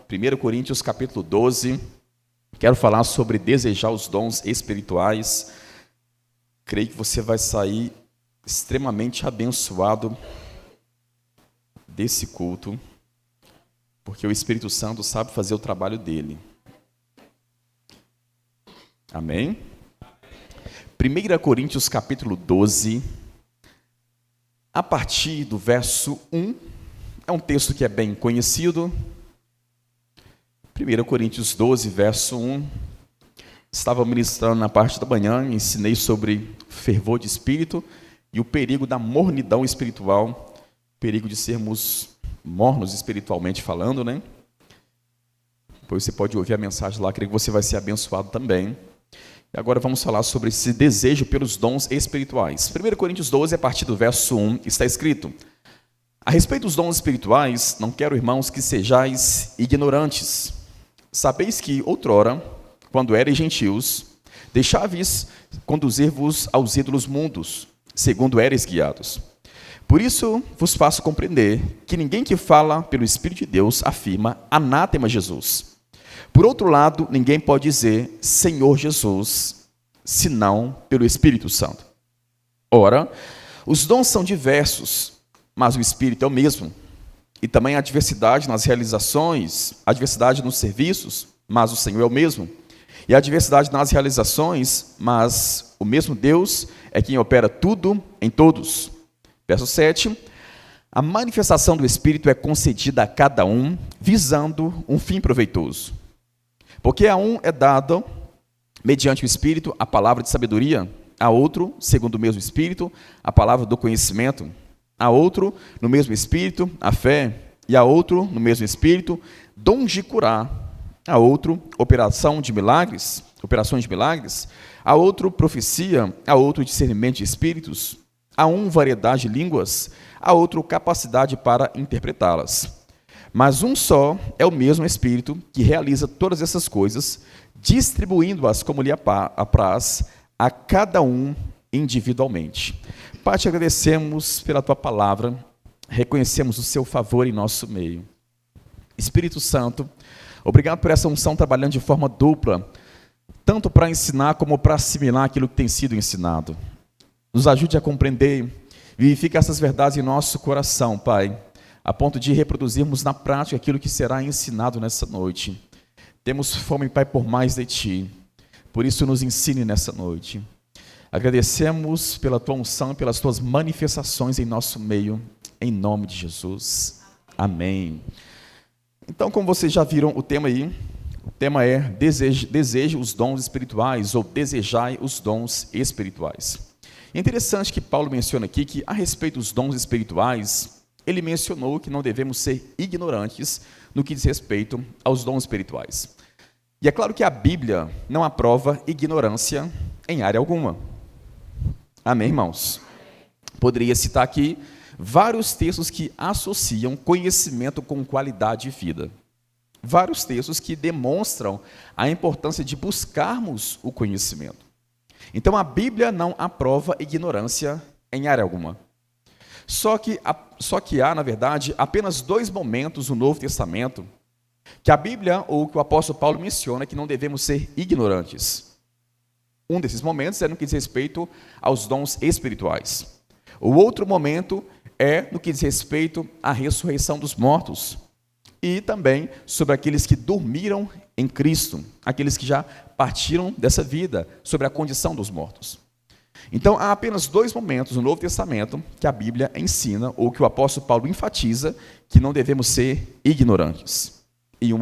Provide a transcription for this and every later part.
1 Coríntios capítulo 12, quero falar sobre desejar os dons espirituais. Creio que você vai sair extremamente abençoado desse culto, porque o Espírito Santo sabe fazer o trabalho dele. Amém? 1 Coríntios capítulo 12, a partir do verso 1, é um texto que é bem conhecido. 1 Coríntios 12, verso 1, estava ministrando na parte da manhã, ensinei sobre fervor de espírito e o perigo da mornidão espiritual, perigo de sermos mornos espiritualmente falando, né? Depois você pode ouvir a mensagem lá, creio que você vai ser abençoado também. E agora vamos falar sobre esse desejo pelos dons espirituais. 1 Coríntios 12, a partir do verso 1, está escrito: a respeito dos dons espirituais, não quero, irmãos, que sejais ignorantes. Sabeis que, outrora, quando erais gentios, deixáveis conduzir-vos aos ídolos mundos, segundo erais guiados. Por isso vos faço compreender que ninguém que fala pelo Espírito de Deus afirma anátema Jesus. Por outro lado, ninguém pode dizer Senhor Jesus, senão pelo Espírito Santo. Ora, os dons são diversos, mas o Espírito é o mesmo. E também há diversidade nas realizações, há diversidade nos serviços, mas o Senhor é o mesmo. E há diversidade nas realizações, mas o mesmo Deus é quem opera tudo em todos. Verso 7, a manifestação do Espírito é concedida a cada um, visando um fim proveitoso. Porque a um é dado, mediante o Espírito, a palavra de sabedoria, a outro, segundo o mesmo Espírito, a palavra do conhecimento, a outro, no mesmo Espírito, a fé, e a outro, no mesmo Espírito, dons de curar, a outro, operações de milagres, a outro, profecia, a outro, discernimento de espíritos, a um, variedade de línguas, a outro, capacidade para interpretá-las. Mas um só é o mesmo Espírito que realiza todas essas coisas, distribuindo-as como lhe apraz a cada um individualmente. Pai, te agradecemos pela tua palavra, reconhecemos o seu favor em nosso meio. Espírito Santo, obrigado por essa unção trabalhando de forma dupla, tanto para ensinar como para assimilar aquilo que tem sido ensinado. Nos ajude a compreender, vivifique essas verdades em nosso coração, Pai, a ponto de reproduzirmos na prática aquilo que será ensinado nessa noite. Temos fome, Pai, por mais de Ti, por isso nos ensine nessa noite. Agradecemos pela Tua unção e pelas Tuas manifestações em nosso meio, em nome de Jesus. Amém. Então, como vocês já viram o tema aí, o tema é deseje os dons espirituais ou desejai os dons espirituais. É interessante que Paulo menciona aqui que, a respeito dos dons espirituais, ele mencionou que não devemos ser ignorantes no que diz respeito aos dons espirituais. E é claro que a Bíblia não aprova ignorância em área alguma. Amém, irmãos? Poderia citar aqui vários textos que associam conhecimento com qualidade de vida. Vários textos que demonstram a importância de buscarmos o conhecimento. Então, a Bíblia não aprova ignorância em área alguma. Só que há, na verdade, apenas dois momentos no Novo Testamento que a Bíblia, ou que o apóstolo Paulo menciona, que não devemos ser ignorantes. Um desses momentos é no que diz respeito aos dons espirituais. O outro momento é no que diz respeito à ressurreição dos mortos e também sobre aqueles que dormiram em Cristo, aqueles que já partiram dessa vida, sobre a condição dos mortos. Então, há apenas dois momentos no Novo Testamento que a Bíblia ensina, ou que o apóstolo Paulo enfatiza, que não devemos ser ignorantes. E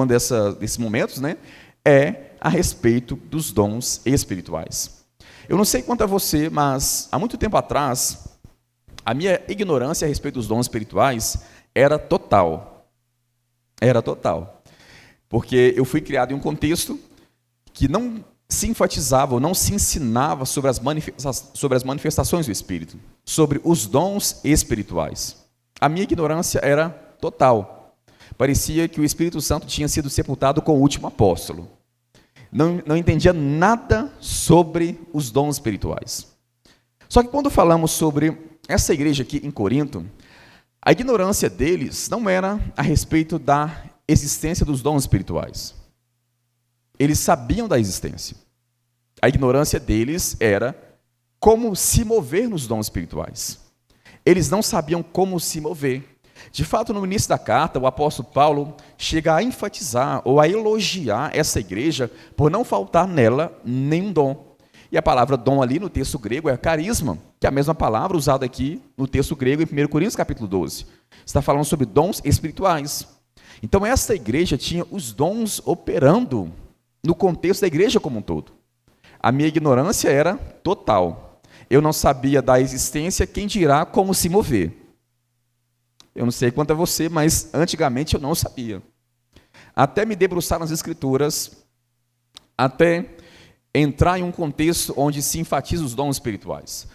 desses momentos, né, é a respeito dos dons espirituais. Eu não sei quanto a você, mas há muito tempo atrás, a minha ignorância a respeito dos dons espirituais era total. Era total. Porque eu fui criado em um contexto que não se enfatizava ou não se ensinava sobre as manifestações do Espírito, sobre os dons espirituais. A minha ignorância era total. Parecia que o Espírito Santo tinha sido sepultado com o último apóstolo. Não entendia nada sobre os dons espirituais. Só que quando falamos sobre essa igreja aqui em Corinto, a ignorância deles não era a respeito da existência dos dons espirituais. Eles sabiam da existência. A ignorância deles era como se mover nos dons espirituais. Eles não sabiam como se mover. De fato, no início da carta, o apóstolo Paulo chega a enfatizar ou a elogiar essa igreja por não faltar nela nenhum dom. E a palavra dom ali no texto grego é carisma, que é a mesma palavra usada aqui no texto grego em 1 Coríntios capítulo 12. Está falando sobre dons espirituais. Então, essa igreja tinha os dons operando no contexto da igreja como um todo. A minha ignorância era total. Eu não sabia da existência, quem dirá como se mover. Eu não sei quanto a você, mas antigamente eu não sabia. Até me debruçar nas Escrituras, até entrar em um contexto onde se enfatiza os dons espirituais.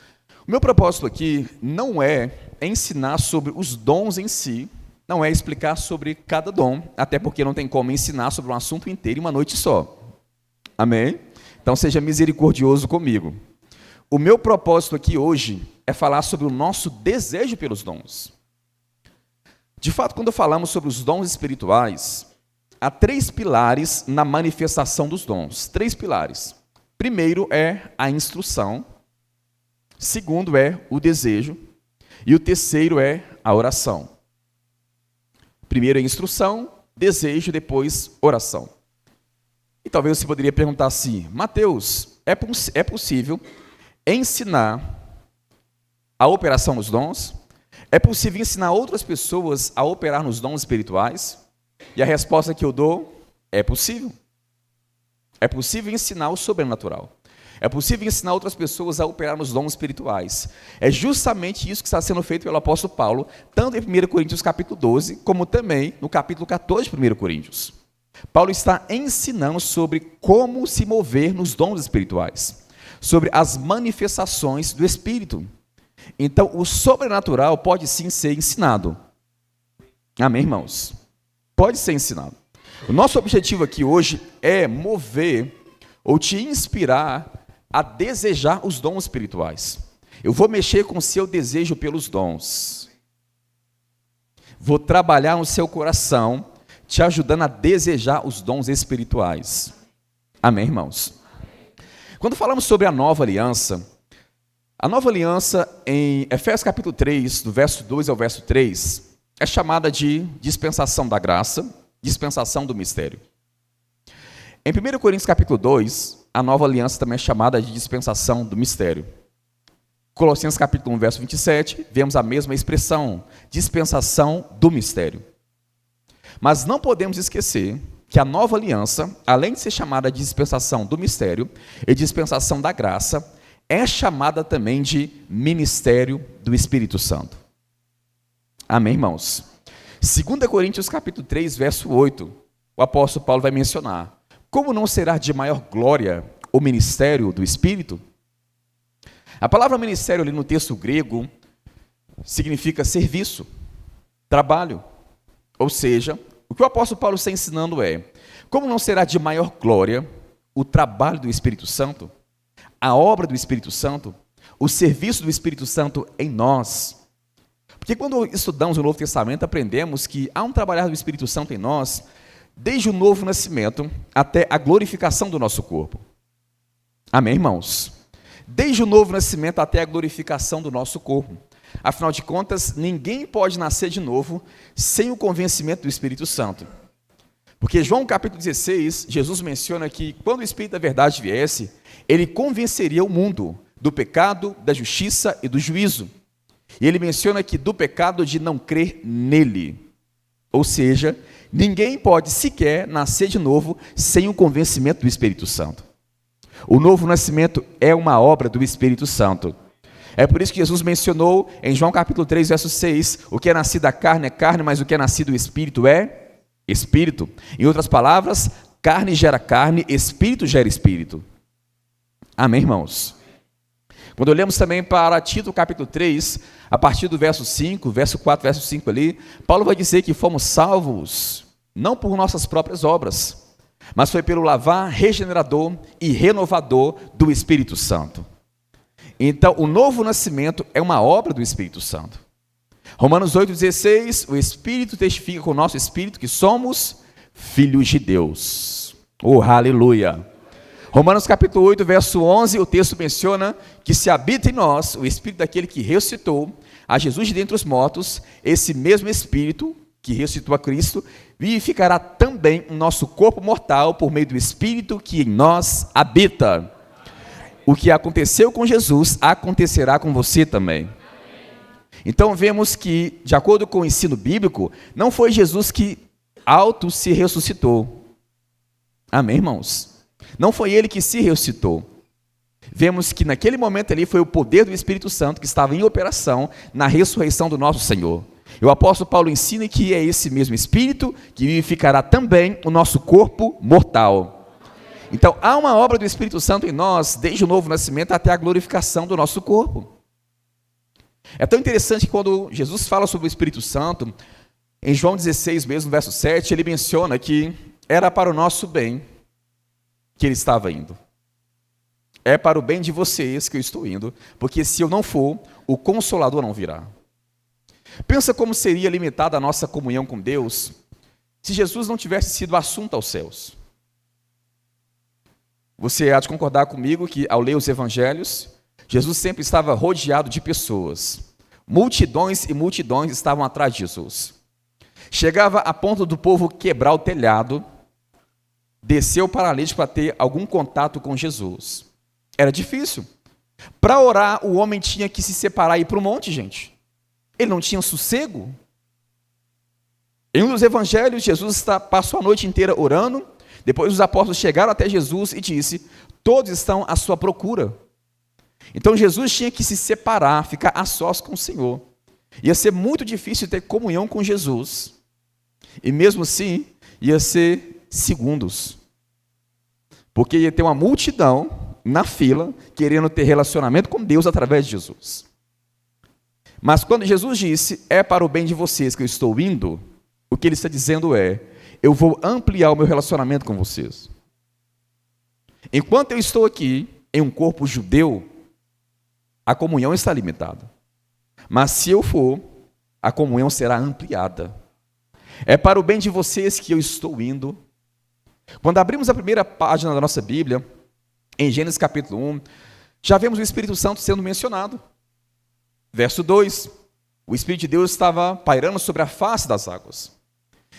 O meu propósito aqui não é ensinar sobre os dons em si, não é explicar sobre cada dom, até porque não tem como ensinar sobre um assunto inteiro em uma noite só. Amém? Então seja misericordioso comigo. O meu propósito aqui hoje é falar sobre o nosso desejo pelos dons. De fato, quando falamos sobre os dons espirituais, há 3 pilares na manifestação dos dons. 3 pilares. Primeiro é a instrução. Segundo é o desejo. E o terceiro é a oração. Primeiro é instrução, desejo, depois oração. E talvez você poderia perguntar assim, Mateus, é possível ensinar a operação nos dons? É possível ensinar outras pessoas a operar nos dons espirituais? E a resposta que eu dou é possível. É possível ensinar o sobrenatural. É possível ensinar outras pessoas a operar nos dons espirituais. É justamente isso que está sendo feito pelo apóstolo Paulo, tanto em 1 Coríntios capítulo 12, como também no capítulo 14 de 1 Coríntios. Paulo está ensinando sobre como se mover nos dons espirituais, sobre as manifestações do Espírito. Então, o sobrenatural pode sim ser ensinado. Amém, irmãos? Pode ser ensinado. O nosso objetivo aqui hoje é mover ou te inspirar a desejar os dons espirituais. Eu vou mexer com o seu desejo pelos dons. Vou trabalhar no seu coração, te ajudando a desejar os dons espirituais. Amém, irmãos? Quando falamos sobre a nova aliança em Efésios capítulo 3, do verso 2 ao verso 3, é chamada de dispensação da graça, dispensação do mistério. Em 1 Coríntios capítulo 2, a nova aliança também é chamada de dispensação do mistério. Colossenses capítulo 1, verso 27, vemos a mesma expressão, dispensação do mistério. Mas não podemos esquecer que a nova aliança, além de ser chamada de dispensação do mistério e dispensação da graça, é chamada também de ministério do Espírito Santo. Amém, irmãos? 2 Coríntios capítulo 3, verso 8, o apóstolo Paulo vai mencionar: como não será de maior glória o ministério do Espírito? A palavra ministério ali no texto grego significa serviço, trabalho. Ou seja, o que o apóstolo Paulo está ensinando é: como não será de maior glória o trabalho do Espírito Santo, a obra do Espírito Santo, o serviço do Espírito Santo em nós? Porque quando estudamos o Novo Testamento, aprendemos que há um trabalhar do Espírito Santo em nós, desde o novo nascimento até a glorificação do nosso corpo. Amém, irmãos? Desde o novo nascimento até a glorificação do nosso corpo. Afinal de contas, ninguém pode nascer de novo sem o convencimento do Espírito Santo. Porque João capítulo 16, Jesus menciona que quando o Espírito da verdade viesse, ele convenceria o mundo do pecado, da justiça e do juízo. E ele menciona que do pecado de não crer nele. Ou seja, ninguém pode sequer nascer de novo sem o convencimento do Espírito Santo. O novo nascimento é uma obra do Espírito Santo. É por isso que Jesus mencionou em João capítulo 3, verso 6, o que é nascido da carne é carne, mas o que é nascido do Espírito é Espírito. Em outras palavras, carne gera carne, Espírito gera Espírito. Amém, irmãos? Quando olhamos também para Tito capítulo 3, a partir do verso 5, verso 4, verso 5 ali, Paulo vai dizer que fomos salvos, não por nossas próprias obras, mas foi pelo lavar regenerador e renovador do Espírito Santo. Então, o novo nascimento é uma obra do Espírito Santo. Romanos 8,16, o Espírito testifica com o nosso Espírito que somos filhos de Deus. Oh, aleluia! Romanos capítulo 8, verso 11, o texto menciona que se habita em nós o Espírito daquele que ressuscitou a Jesus de dentre os mortos, esse mesmo Espírito que ressuscitou a Cristo, vivificará também o nosso corpo mortal por meio do Espírito que em nós habita. O que aconteceu com Jesus, acontecerá com você também. Então vemos que, de acordo com o ensino bíblico, não foi Jesus que auto se ressuscitou. Amém, irmãos? Não foi ele que se ressuscitou. Vemos que naquele momento ali foi o poder do Espírito Santo que estava em operação na ressurreição do nosso Senhor. E o apóstolo Paulo ensina que é esse mesmo Espírito que vivificará também o nosso corpo mortal. Então há uma obra do Espírito Santo em nós, desde o novo nascimento até a glorificação do nosso corpo. É tão interessante que quando Jesus fala sobre o Espírito Santo, em João 16 mesmo, verso 7, ele menciona que era para o nosso bem que ele estava indo. É para o bem de vocês que eu estou indo, porque se eu não for, o Consolador não virá. Pensa como seria limitada a nossa comunhão com Deus se Jesus não tivesse sido assunto aos céus. Você há de concordar comigo que, ao ler os evangelhos, Jesus sempre estava rodeado de pessoas. Multidões e multidões estavam atrás de Jesus. Chegava a ponto do povo quebrar o telhado, descer o paralítico para ter algum contato com Jesus. Era difícil. Para orar, o homem tinha que se separar e ir para o monte, gente. Ele não tinha sossego. Em um dos evangelhos, Jesus passou a noite inteira orando. Depois os apóstolos chegaram até Jesus e disse: todos estão à sua procura. Então Jesus tinha que se separar, ficar a sós com o Senhor. Ia ser muito difícil ter comunhão com Jesus. E mesmo assim, ia ser segundos. Porque ia ter uma multidão na fila, querendo ter relacionamento com Deus através de Jesus. Mas quando Jesus disse, é para o bem de vocês que eu estou indo, o que ele está dizendo é, eu vou ampliar o meu relacionamento com vocês. Enquanto eu estou aqui, em um corpo judeu, a comunhão está limitada. Mas se eu for, a comunhão será ampliada. É para o bem de vocês que eu estou indo. Quando abrimos a primeira página da nossa Bíblia, em Gênesis capítulo 1, já vemos o Espírito Santo sendo mencionado. Verso 2, o Espírito de Deus estava pairando sobre a face das águas.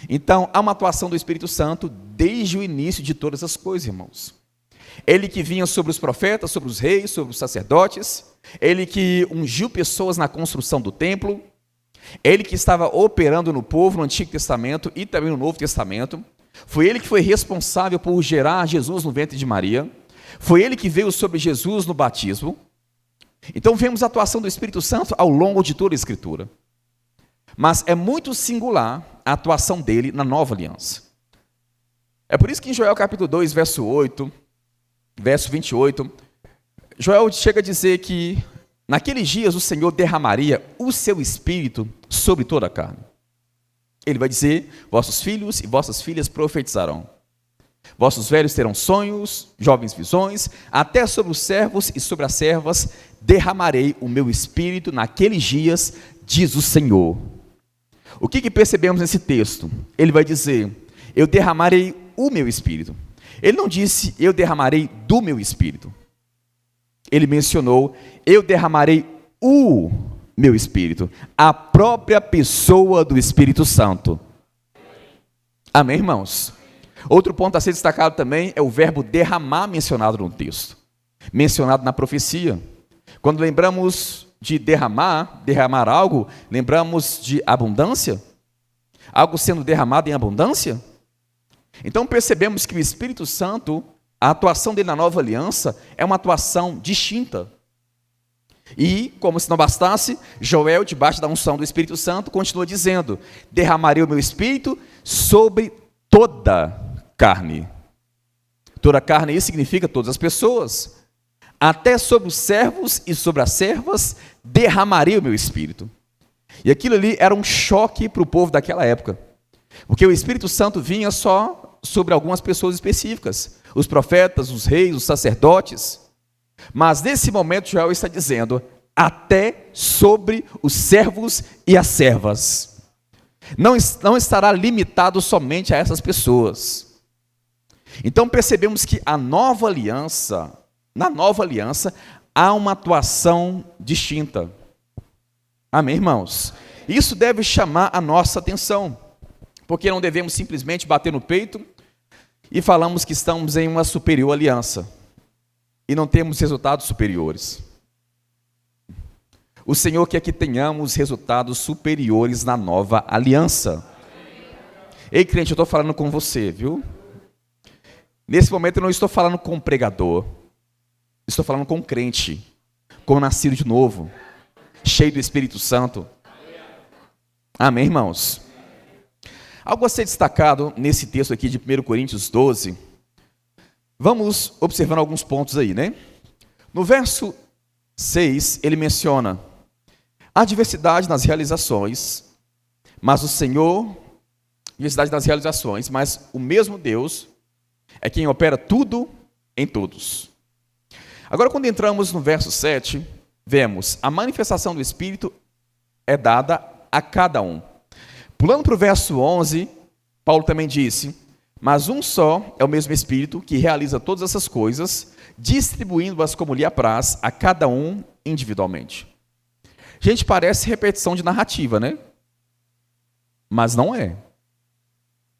Então, há uma atuação do Espírito Santo desde o início de todas as coisas, irmãos. Ele que vinha sobre os profetas, sobre os reis, sobre os sacerdotes, ele que ungiu pessoas na construção do templo, ele que estava operando no povo no Antigo Testamento e também no Novo Testamento, foi ele que foi responsável por gerar Jesus no ventre de Maria, foi ele que veio sobre Jesus no batismo. Então vemos a atuação do Espírito Santo ao longo de toda a Escritura. Mas é muito singular a atuação dele na nova aliança. É por isso que em Joel capítulo 2, verso 8, verso 28, Joel chega a dizer que naqueles dias o Senhor derramaria o seu Espírito sobre toda a carne. Ele vai dizer, vossos filhos e vossas filhas profetizarão. Vossos velhos terão sonhos, jovens visões, até sobre os servos e sobre as servas derramarei o meu Espírito naqueles dias, diz o Senhor. O que percebemos nesse texto? Ele vai dizer, eu derramarei o meu Espírito. Ele não disse, eu derramarei do meu Espírito. Ele mencionou, eu derramarei o meu Espírito, a própria pessoa do Espírito Santo. Amém, irmãos? Outro ponto a ser destacado também é o verbo derramar mencionado no texto, mencionado na profecia. Quando lembramos de derramar algo, lembramos de abundância? Algo sendo derramado em abundância? Então percebemos que o Espírito Santo, a atuação dele na nova aliança, é uma atuação distinta. E, como se não bastasse, Joel, debaixo da unção do Espírito Santo, continua dizendo, derramarei o meu Espírito sobre toda carne. Toda carne aí significa todas as pessoas. Até sobre os servos e sobre as servas derramarei o meu Espírito. E aquilo ali era um choque para o povo daquela época. Porque o Espírito Santo vinha só sobre algumas pessoas específicas. Os profetas, os reis, os sacerdotes. Mas nesse momento Joel está dizendo, até sobre os servos e as servas. Não estará limitado somente a essas pessoas. Então percebemos que na nova aliança, há uma atuação distinta. Amém, irmãos? Isso deve chamar a nossa atenção, porque não devemos simplesmente bater no peito e falamos que estamos em uma superior aliança e não temos resultados superiores. O Senhor quer que tenhamos resultados superiores na nova aliança. Ei, crente, eu estou falando com você, viu? Nesse momento eu não estou falando com um pregador, estou falando com um crente, com um nascido de novo, cheio do Espírito Santo. Amém, irmãos? Algo a ser destacado nesse texto aqui de 1 Coríntios 12, vamos observando alguns pontos aí, né? No verso 6, ele menciona a diversidade nas realizações, mas o Senhor, diversidade nas realizações, mas o mesmo Deus é quem opera tudo em todos. Agora, quando entramos no verso 7, vemos a manifestação do Espírito é dada a cada um. Pulando para o verso 11, Paulo também disse, mas um só é o mesmo Espírito que realiza todas essas coisas, distribuindo-as como lhe apraz a cada um individualmente. Gente, parece repetição de narrativa, né? Mas não é.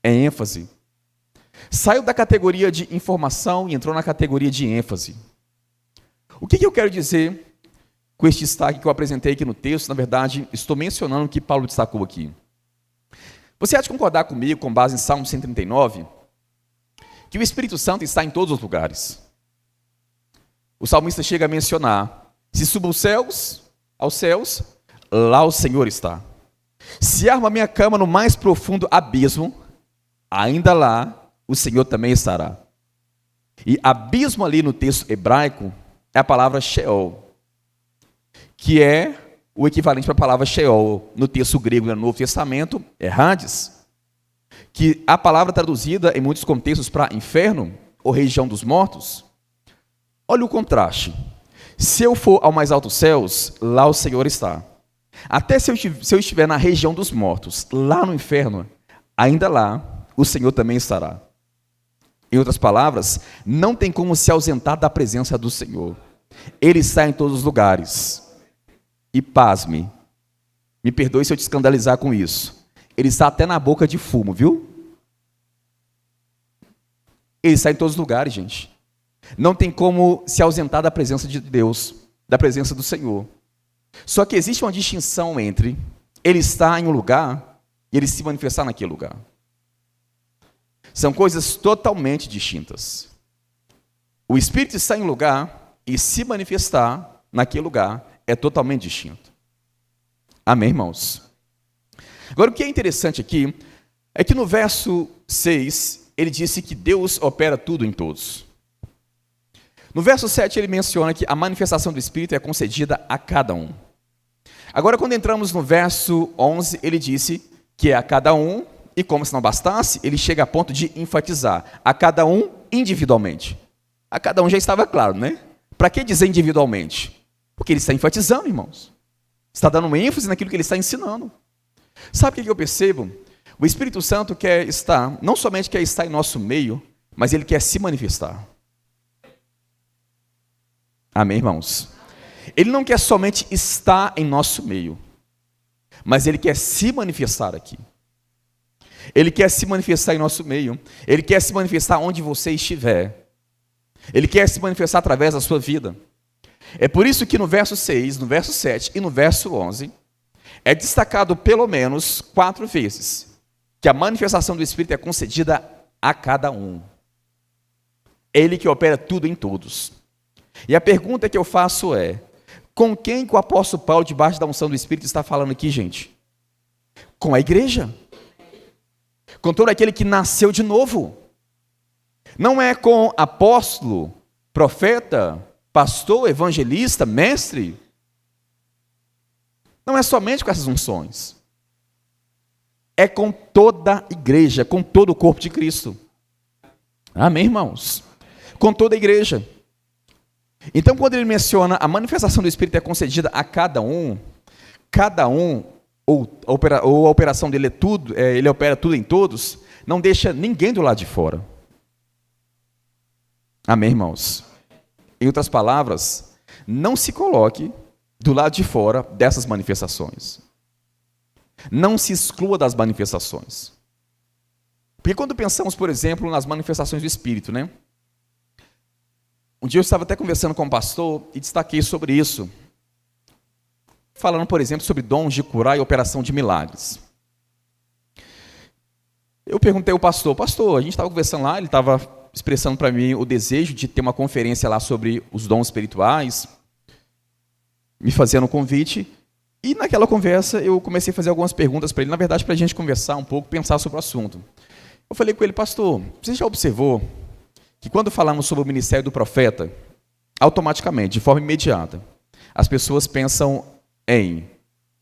É ênfase. Saiu da categoria de informação e entrou na categoria de ênfase. O que eu quero dizer com este destaque que eu apresentei aqui no texto? Na verdade, estou mencionando o que Paulo destacou aqui. Você há de concordar comigo, com base em Salmo 139, que o Espírito Santo está em todos os lugares. O salmista chega a mencionar, se subo aos céus, lá o Senhor está. Se armo a minha cama no mais profundo abismo, ainda lá o Senhor também estará. E abismo ali no texto hebraico é a palavra Sheol, que é o equivalente para a palavra Sheol no texto grego do Novo Testamento, é Hades, que a palavra traduzida em muitos contextos para inferno, ou região dos mortos. Olha o contraste. Se eu for ao mais altos céus, lá o Senhor está. Até se eu estiver na região dos mortos, lá no inferno, ainda lá o Senhor também estará. Em outras palavras, não tem como se ausentar da presença do Senhor. Ele está em todos os lugares. E pasme, me perdoe se eu te escandalizar com isso, ele está até na boca de fumo, viu? Ele está em todos os lugares, gente. Não tem como se ausentar da presença de Deus, da presença do Senhor. Só que existe uma distinção entre ele estar em um lugar e ele se manifestar naquele lugar. São coisas totalmente distintas. O Espírito está em um lugar e se manifestar naquele lugar é totalmente distinto. Amém, irmãos? Agora, o que é interessante aqui é que no verso 6, ele disse que Deus opera tudo em todos. No verso 7, ele menciona que a manifestação do Espírito é concedida a cada um. Agora, quando entramos no verso 11, ele disse que é a cada um, e como se não bastasse, ele chega a ponto de enfatizar a cada um individualmente. A cada um já estava claro, né? Para que dizer individualmente? Porque ele está enfatizando, irmãos. Está dando uma ênfase naquilo que ele está ensinando. Sabe o que eu percebo? O Espírito Santo não somente quer estar em nosso meio, mas ele quer se manifestar. Amém, irmãos? Ele não quer somente estar em nosso meio, mas ele quer se manifestar aqui. Ele quer se manifestar em nosso meio. Ele quer se manifestar onde você estiver. Ele quer se manifestar através da sua vida. É por isso que no verso 6, no verso 7 e no verso 11, é destacado pelo menos 4 vezes que a manifestação do Espírito é concedida a cada um. Ele que opera tudo em todos. E a pergunta que eu faço é, com quem que o apóstolo Paulo, debaixo da unção do Espírito, está falando aqui, gente? Com a igreja. Com todo aquele que nasceu de novo. Não é com apóstolo, profeta, pastor, evangelista, mestre. Não é somente com essas unções. É com toda a igreja, com todo o corpo de Cristo. Amém, irmãos? Com toda a igreja. Então, quando ele menciona a manifestação do Espírito é concedida a cada um, ou a operação dele é tudo, ele opera tudo em todos, não deixa ninguém do lado de fora. Amém, irmãos? Em outras palavras, não se coloque do lado de fora dessas manifestações. Não se exclua das manifestações. Porque quando pensamos, por exemplo, nas manifestações do Espírito, né? Um dia eu estava até conversando com um pastor e destaquei sobre isso. Falando, por exemplo, sobre dons de curar e operação de milagres. Eu perguntei ao pastor, a gente estava conversando lá, ele estava expressando para mim o desejo de ter uma conferência lá sobre os dons espirituais, me fazendo um convite, e naquela conversa eu comecei a fazer algumas perguntas para ele, na verdade para a gente conversar um pouco, pensar sobre o assunto. Eu falei com ele, pastor, você já observou que quando falamos sobre o ministério do profeta, automaticamente, de forma imediata, as pessoas pensam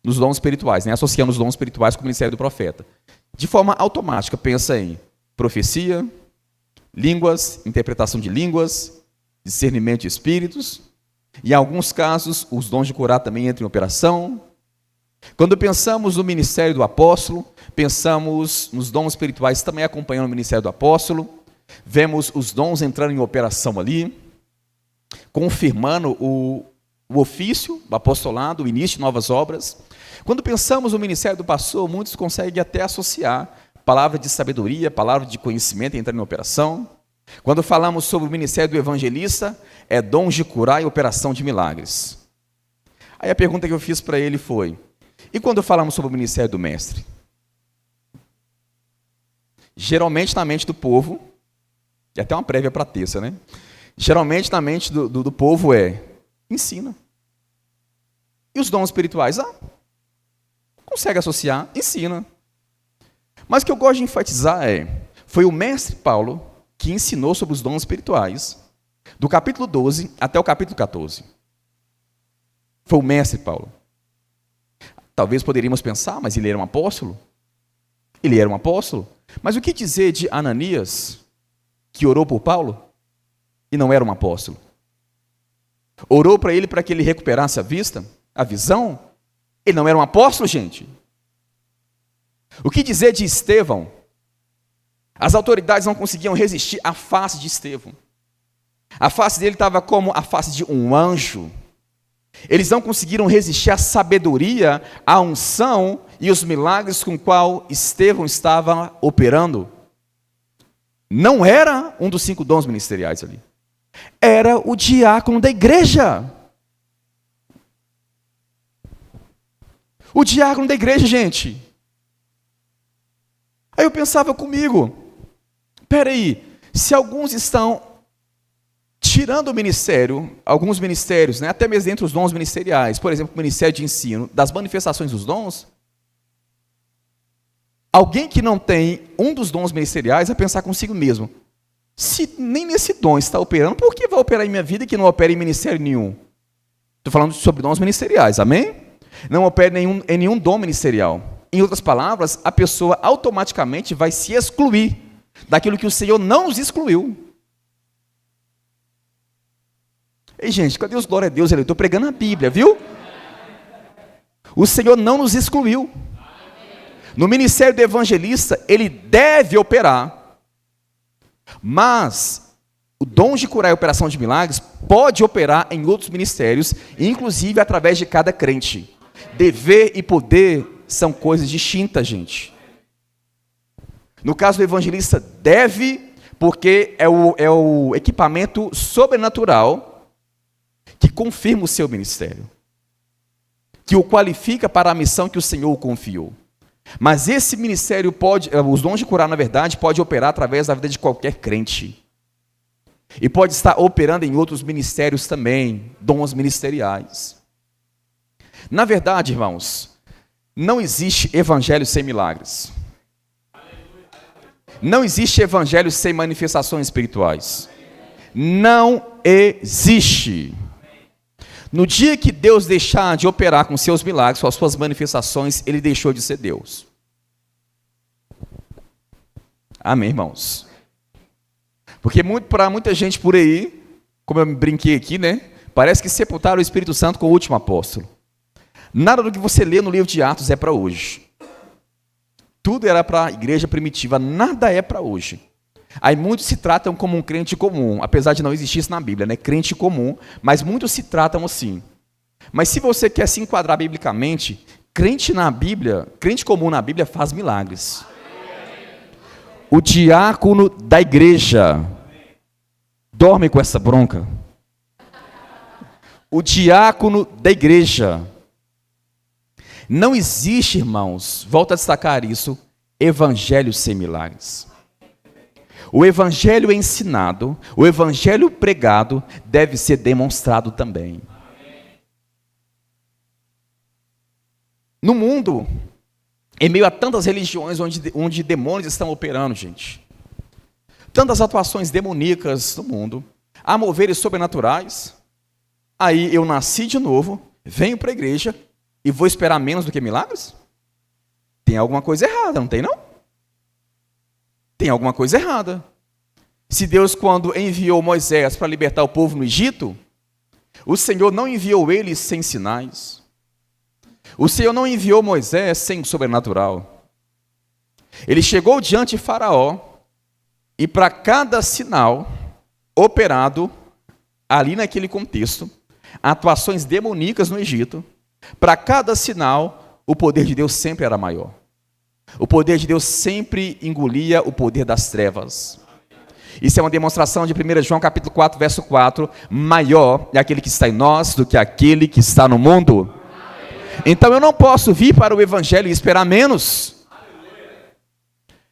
nos dons espirituais, né? Associando os dons espirituais com o ministério do profeta. De forma automática, pensa em profecia, línguas, interpretação de línguas, discernimento de espíritos. Em alguns casos, os dons de curar também entram em operação. Quando pensamos no ministério do apóstolo, pensamos nos dons espirituais também acompanhando o ministério do apóstolo. Vemos os dons entrando em operação ali, confirmando o ofício, o apostolado, o início de novas obras. Quando pensamos no ministério do pastor, muitos conseguem até associar palavra de sabedoria, palavra de conhecimento entrando em operação. Quando falamos sobre o ministério do evangelista, é dons de curar e operação de milagres. Aí a pergunta que eu fiz para ele foi, e quando falamos sobre o ministério do mestre? Geralmente na mente do povo, e até uma prévia para a terça, né? Geralmente na mente do povo ensina. E os dons espirituais? Consegue associar, ensina. Mas o que eu gosto de enfatizar foi o mestre Paulo que ensinou sobre os dons espirituais, do capítulo 12 até o capítulo 14. Foi o mestre Paulo. Talvez poderíamos pensar, mas ele era um apóstolo? Ele era um apóstolo? Mas o que dizer de Ananias, que orou por Paulo e não era um apóstolo? Orou para ele para que ele recuperasse a vista, a visão? Ele não era um apóstolo, gente? O que dizer de Estevão? As autoridades não conseguiam resistir à face de Estevão. A face dele estava como a face de um anjo. Eles não conseguiram resistir à sabedoria, à unção e os milagres com qual Estevão estava operando. Não era um dos 5 dons ministeriais ali. Era o diácono da igreja. O diácono da igreja, gente. Aí eu pensava comigo, peraí, se alguns estão tirando o ministério, alguns ministérios, né, até mesmo entre os dons ministeriais, por exemplo, o ministério de ensino, das manifestações dos dons, alguém que não tem um dos dons ministeriais vai pensar consigo mesmo, se nem nesse dom está operando, por que vai operar em minha vida que não opera em ministério nenhum? Estou falando sobre dons ministeriais, amém? Não opera em nenhum dom ministerial. Em outras palavras, a pessoa automaticamente vai se excluir daquilo que o Senhor não nos excluiu. Ei, gente, cadê os glória a Deus? Eu estou pregando a Bíblia, viu? O Senhor não nos excluiu. No ministério do evangelista, ele deve operar, mas o dom de curar e operação de milagres pode operar em outros ministérios, inclusive através de cada crente. Dever e poder são coisas distintas, gente. No caso do evangelista, deve, porque é o equipamento sobrenatural que confirma o seu ministério, que o qualifica para a missão que o Senhor o confiou. Mas esse ministério os dons de curar, na verdade, pode operar através da vida de qualquer crente. E pode estar operando em outros ministérios também, dons ministeriais. Na verdade, irmãos, não existe evangelho sem milagres. Não existe evangelho sem manifestações espirituais. Não existe. No dia que Deus deixar de operar com seus milagres, com as suas manifestações, ele deixou de ser Deus. Amém, irmãos? Porque para muita gente por aí, como eu brinquei aqui, né? Parece que sepultaram o Espírito Santo com o último apóstolo. Nada do que você lê no livro de Atos é para hoje. Tudo era para a igreja primitiva, nada é para hoje. Aí muitos se tratam como um crente comum, apesar de não existir isso na Bíblia, né? Crente comum, mas muitos se tratam assim. Mas se você quer se enquadrar biblicamente, crente na Bíblia, crente comum na Bíblia faz milagres. O diácono da igreja dorme com essa bronca. O diácono da igreja. Não existe, irmãos, volto a destacar isso, evangelho sem milagres. O evangelho ensinado, o evangelho pregado deve ser demonstrado também. No mundo, em meio a tantas religiões onde demônios estão operando, gente, tantas atuações demoníacas no mundo, há moveres sobrenaturais, aí eu nasci de novo, venho para a igreja e vou esperar menos do que milagres? Tem alguma coisa errada, não tem não? Tem alguma coisa errada. Se Deus, quando enviou Moisés para libertar o povo no Egito, o Senhor não enviou eles sem sinais. O Senhor não enviou Moisés sem o sobrenatural. Ele chegou diante de Faraó e para cada sinal operado ali naquele contexto, atuações demoníacas no Egito, para cada sinal o poder de Deus sempre era maior. O poder de Deus sempre engolia o poder das trevas. Isso é uma demonstração de 1 João capítulo 4, verso 4. Maior é aquele que está em nós do que aquele que está no mundo. Então eu não posso vir para o evangelho e esperar menos.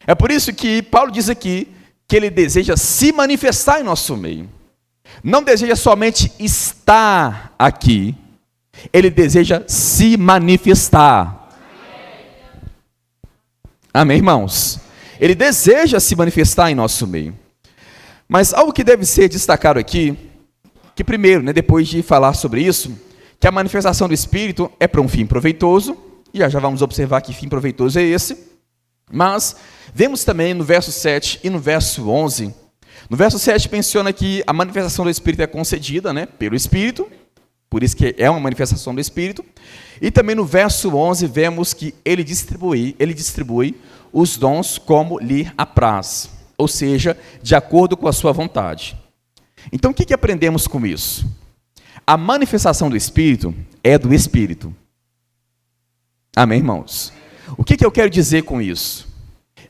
É por isso que Paulo diz aqui que ele deseja se manifestar em nosso meio. Não deseja somente estar aqui, ele deseja se manifestar. Amém, irmãos? Ele deseja se manifestar em nosso meio. Mas algo que deve ser destacado aqui, que primeiro, depois de falar sobre isso, que a manifestação do Espírito é para um fim proveitoso, e já vamos observar que fim proveitoso é esse, mas vemos também no verso 7 e no verso 11, no verso 7 menciona que a manifestação do Espírito é concedida pelo Espírito, por isso que é uma manifestação do Espírito, e também no verso 11 vemos que ele distribui os dons como lhe apraz, ou seja, de acordo com a sua vontade. Então o que aprendemos com isso? A manifestação do Espírito é do Espírito. Amém, irmãos? O que eu quero dizer com isso?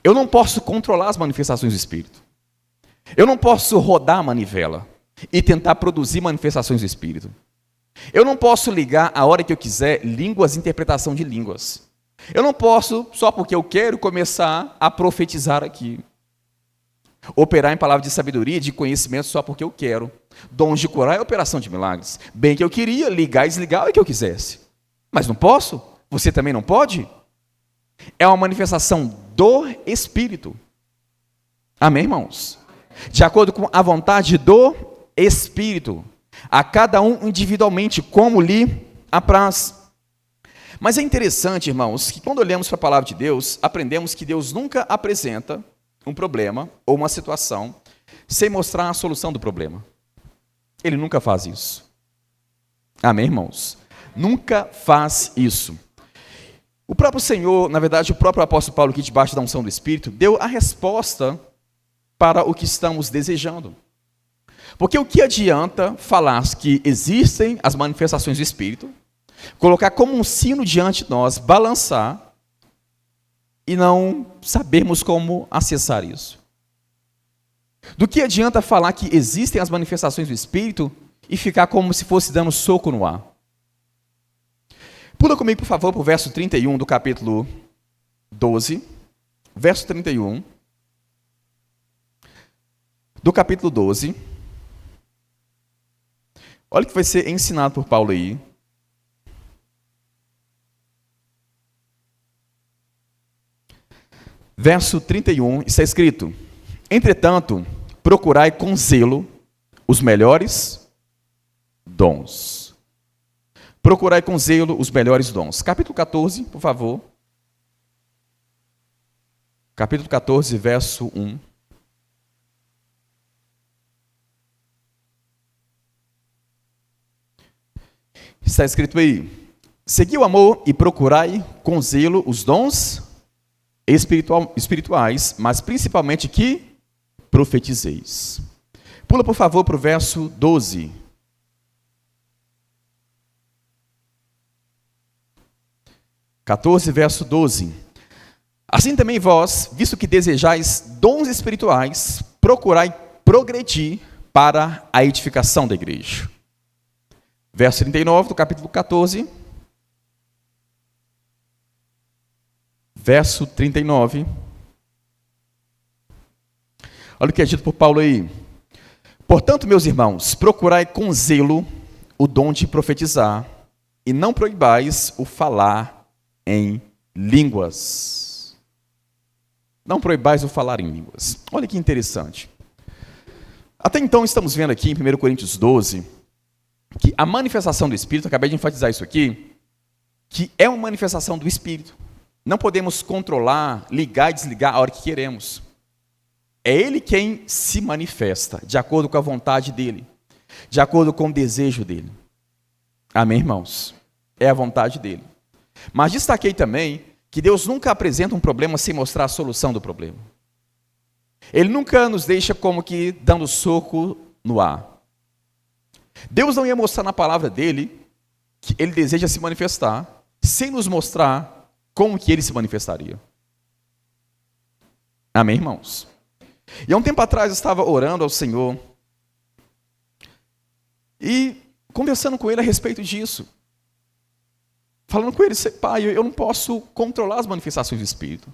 Eu não posso controlar as manifestações do Espírito. Eu não posso rodar a manivela e tentar produzir manifestações do Espírito. Eu não posso ligar a hora que eu quiser línguas e interpretação de línguas. Eu não posso, só porque eu quero, começar a profetizar aqui. Operar em palavra de sabedoria, de conhecimento só porque eu quero. Dons de curar é operação de milagres. Bem que eu queria, ligar e desligar é o que eu quisesse. Mas não posso? Você também não pode? É uma manifestação do Espírito. Amém, irmãos? De acordo com a vontade do Espírito. A cada um individualmente, como lhe apraz. Mas é interessante, irmãos, que quando olhamos para a palavra de Deus, aprendemos que Deus nunca apresenta um problema ou uma situação sem mostrar a solução do problema. Ele nunca faz isso. Amém, irmãos? Nunca faz isso. O próprio Senhor, na verdade, o próprio apóstolo Paulo, aqui debaixo da unção do Espírito, deu a resposta para o que estamos desejando. Porque o que adianta falar que existem as manifestações do Espírito, colocar como um sino diante de nós, balançar, e não sabermos como acessar isso? Do que adianta falar que existem as manifestações do Espírito e ficar como se fosse dando soco no ar? Pula comigo, por favor, para o verso 31 do capítulo 12. Verso 31 do capítulo 12. Olha o que vai ser ensinado por Paulo aí. Verso 31, está escrito: entretanto, procurai com zelo os melhores dons. Procurai com zelo os melhores dons. Capítulo 14, por favor. Capítulo 14, verso 1. Está escrito aí: segui o amor e procurai com zelo os dons espirituais, mas principalmente que profetizeis. Pula, por favor, para o verso 12. Verso 12. Assim também vós, visto que desejais dons espirituais, procurai progredir para a edificação da igreja. Verso 39 do capítulo 14. Verso 39. Olha o que é dito por Paulo aí. Portanto, meus irmãos, procurai com zelo o dom de profetizar, e não proibais o falar em línguas. Não proibais o falar em línguas. Olha que interessante. Até então estamos vendo aqui em 1 Coríntios 12, que a manifestação do Espírito, acabei de enfatizar isso aqui, que é uma manifestação do Espírito. Não podemos controlar, ligar e desligar a hora que queremos. É Ele quem se manifesta, de acordo com a vontade dEle, de acordo com o desejo dEle. Amém, irmãos? É a vontade dEle. Mas destaquei também que Deus nunca apresenta um problema sem mostrar a solução do problema. Ele nunca nos deixa como que dando soco no ar. Deus não ia mostrar na palavra dele que ele deseja se manifestar, sem nos mostrar como que ele se manifestaria. Amém, irmãos? E há um tempo atrás eu estava orando ao Senhor e conversando com ele a respeito disso. Falando com ele: Pai, eu não posso controlar as manifestações do Espírito.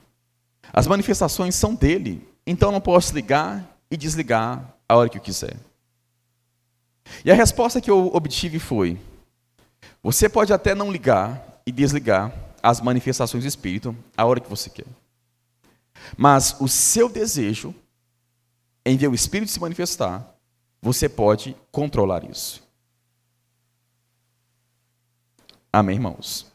As manifestações são dele, então eu não posso ligar e desligar a hora que eu quiser. E a resposta que eu obtive foi: você pode até não ligar e desligar as manifestações do Espírito a hora que você quer. Mas o seu desejo em ver o Espírito se manifestar, você pode controlar isso. Amém, irmãos?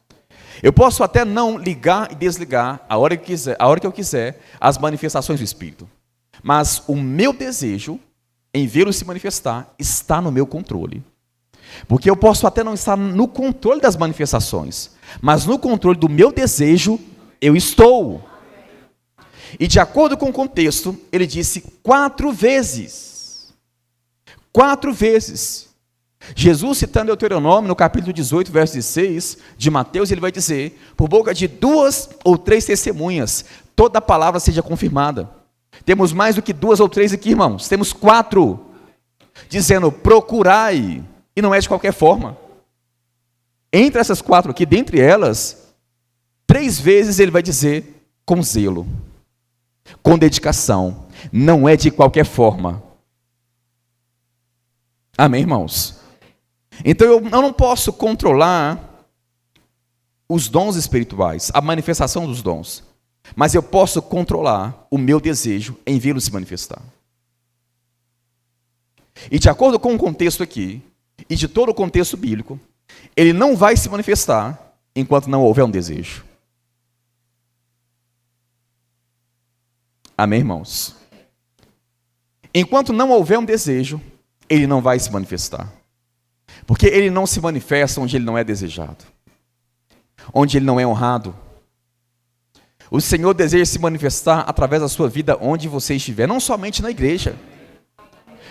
Eu posso até não ligar e desligar a hora que eu quiser as manifestações do Espírito. Mas o meu desejo em vê-lo se manifestar está no meu controle. Porque eu posso até não estar no controle das manifestações, mas no controle do meu desejo eu estou. E de acordo com o contexto, ele disse 4 vezes. 4 vezes. Jesus, citando Deuteronômio, no capítulo 18, verso 16, de Mateus, ele vai dizer: por boca de 2 ou 3 testemunhas, toda palavra seja confirmada. Temos mais do que 2 ou 3 aqui, irmãos. Temos 4. Dizendo: procurai. E não é de qualquer forma. Entre essas 4 aqui, dentre elas, 3 vezes ele vai dizer com zelo, com dedicação. Não é de qualquer forma. Amém, irmãos? Então eu não posso controlar os dons espirituais, a manifestação dos dons, mas eu posso controlar o meu desejo em vê-lo se manifestar. E de acordo com o contexto aqui, e de todo o contexto bíblico, ele não vai se manifestar enquanto não houver um desejo. Amém, irmãos? Enquanto não houver um desejo, ele não vai se manifestar. Porque ele não se manifesta onde ele não é desejado, onde ele não é honrado. O Senhor deseja se manifestar através da sua vida onde você estiver, não somente na igreja,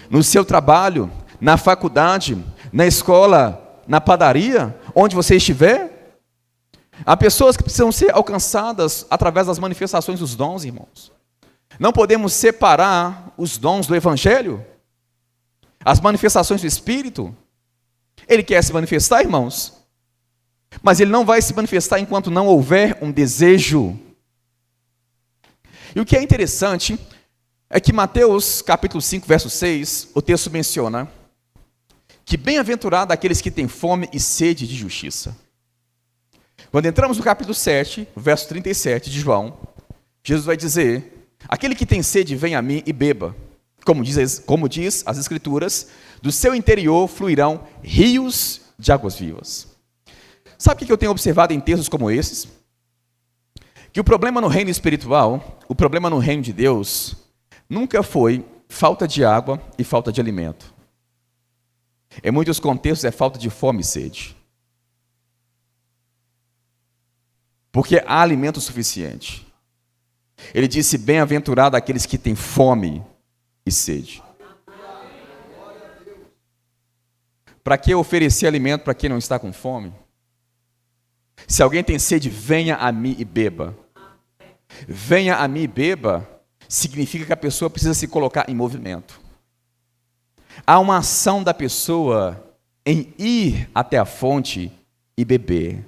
no seu trabalho, na faculdade, na escola, na padaria, onde você estiver. Há pessoas que precisam ser alcançadas através das manifestações dos dons, irmãos. Não podemos separar os dons do Evangelho, as manifestações do Espírito. Ele quer se manifestar, irmãos, mas ele não vai se manifestar enquanto não houver um desejo. E o que é interessante é que Mateus capítulo 5, verso 6, o texto menciona que bem-aventurado aqueles que têm fome e sede de justiça. Quando entramos no capítulo 7, verso 37 de João, Jesus vai dizer: aquele que tem sede, vem a mim e beba. Como diz as Escrituras, do seu interior fluirão rios de águas vivas. Sabe o que eu tenho observado em textos como esses? Que o problema no reino espiritual, o problema no reino de Deus, nunca foi falta de água e falta de alimento. Em muitos contextos é falta de fome e sede. porque há alimento suficiente. Ele disse: bem-aventurado aqueles que têm fome e sede. Para que oferecer alimento para quem não está com fome? Se alguém tem sede, venha a mim e beba. Venha a mim e beba significa que a pessoa precisa se colocar em movimento. Há uma ação da pessoa em ir até a fonte e beber.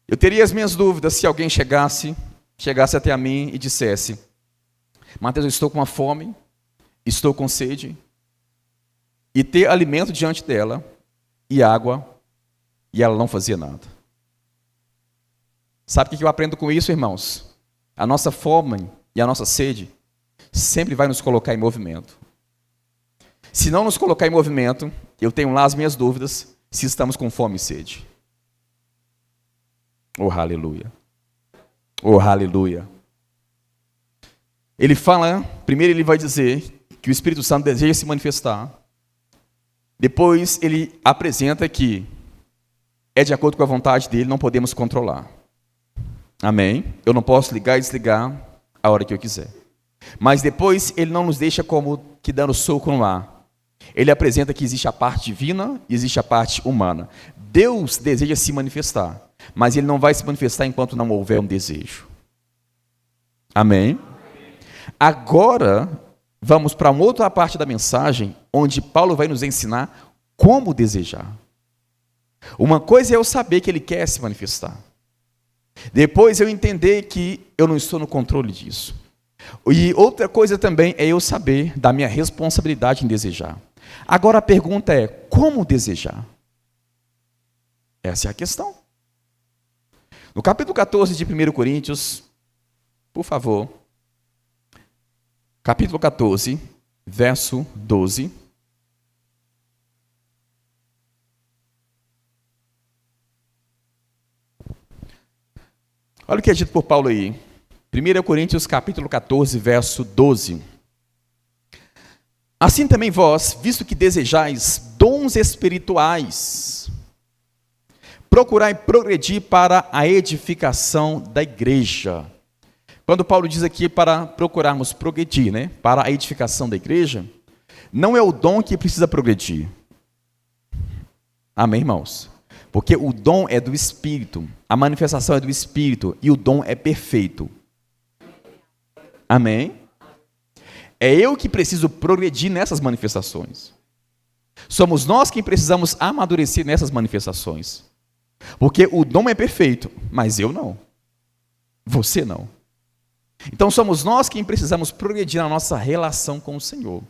Eu teria as minhas dúvidas se alguém chegasse até a mim e dissesse: Mateus, eu estou com uma fome, estou com sede, e ter alimento diante dela e água, e ela não fazia nada. Sabe o que eu aprendo com isso, irmãos? A nossa fome e a nossa sede sempre vai nos colocar em movimento. Se não nos colocar em movimento, eu tenho lá as minhas dúvidas se estamos com fome e sede. Oh, aleluia. Oh, aleluia. Ele fala, primeiro ele vai dizer que o Espírito Santo deseja se manifestar. Depois ele apresenta que é de acordo com a vontade dele, não podemos controlar. Amém? Eu não posso ligar e desligar a hora que eu quiser. Mas depois ele não nos deixa como que dando soco no ar. Ele apresenta que existe a parte divina e existe a parte humana. Deus deseja se manifestar, mas ele não vai se manifestar enquanto não houver um desejo. Amém? Agora, vamos para uma outra parte da mensagem, onde Paulo vai nos ensinar como desejar. Uma coisa é eu saber que ele quer se manifestar. Depois eu entender que eu não estou no controle disso. E outra coisa também é eu saber da minha responsabilidade em desejar. Agora a pergunta é, como desejar? Essa é a questão. No capítulo 14 de 1 Coríntios, por favor, capítulo 14, verso 12. Olha o que é dito por Paulo aí. 1 Coríntios capítulo 14, verso 12. Assim também vós, visto que desejais dons espirituais, procurai progredir para a edificação da igreja. Quando Paulo diz aqui para procurarmos progredir, para a edificação da igreja, não é o dom que precisa progredir. Amém, irmãos? Porque o dom é do Espírito, a manifestação é do Espírito e o dom é perfeito. Amém? É eu que preciso progredir nessas manifestações. Somos nós quem precisamos amadurecer nessas manifestações. Porque o dom é perfeito, mas eu não. Você não. Então somos nós quem precisamos progredir na nossa relação com o Senhor.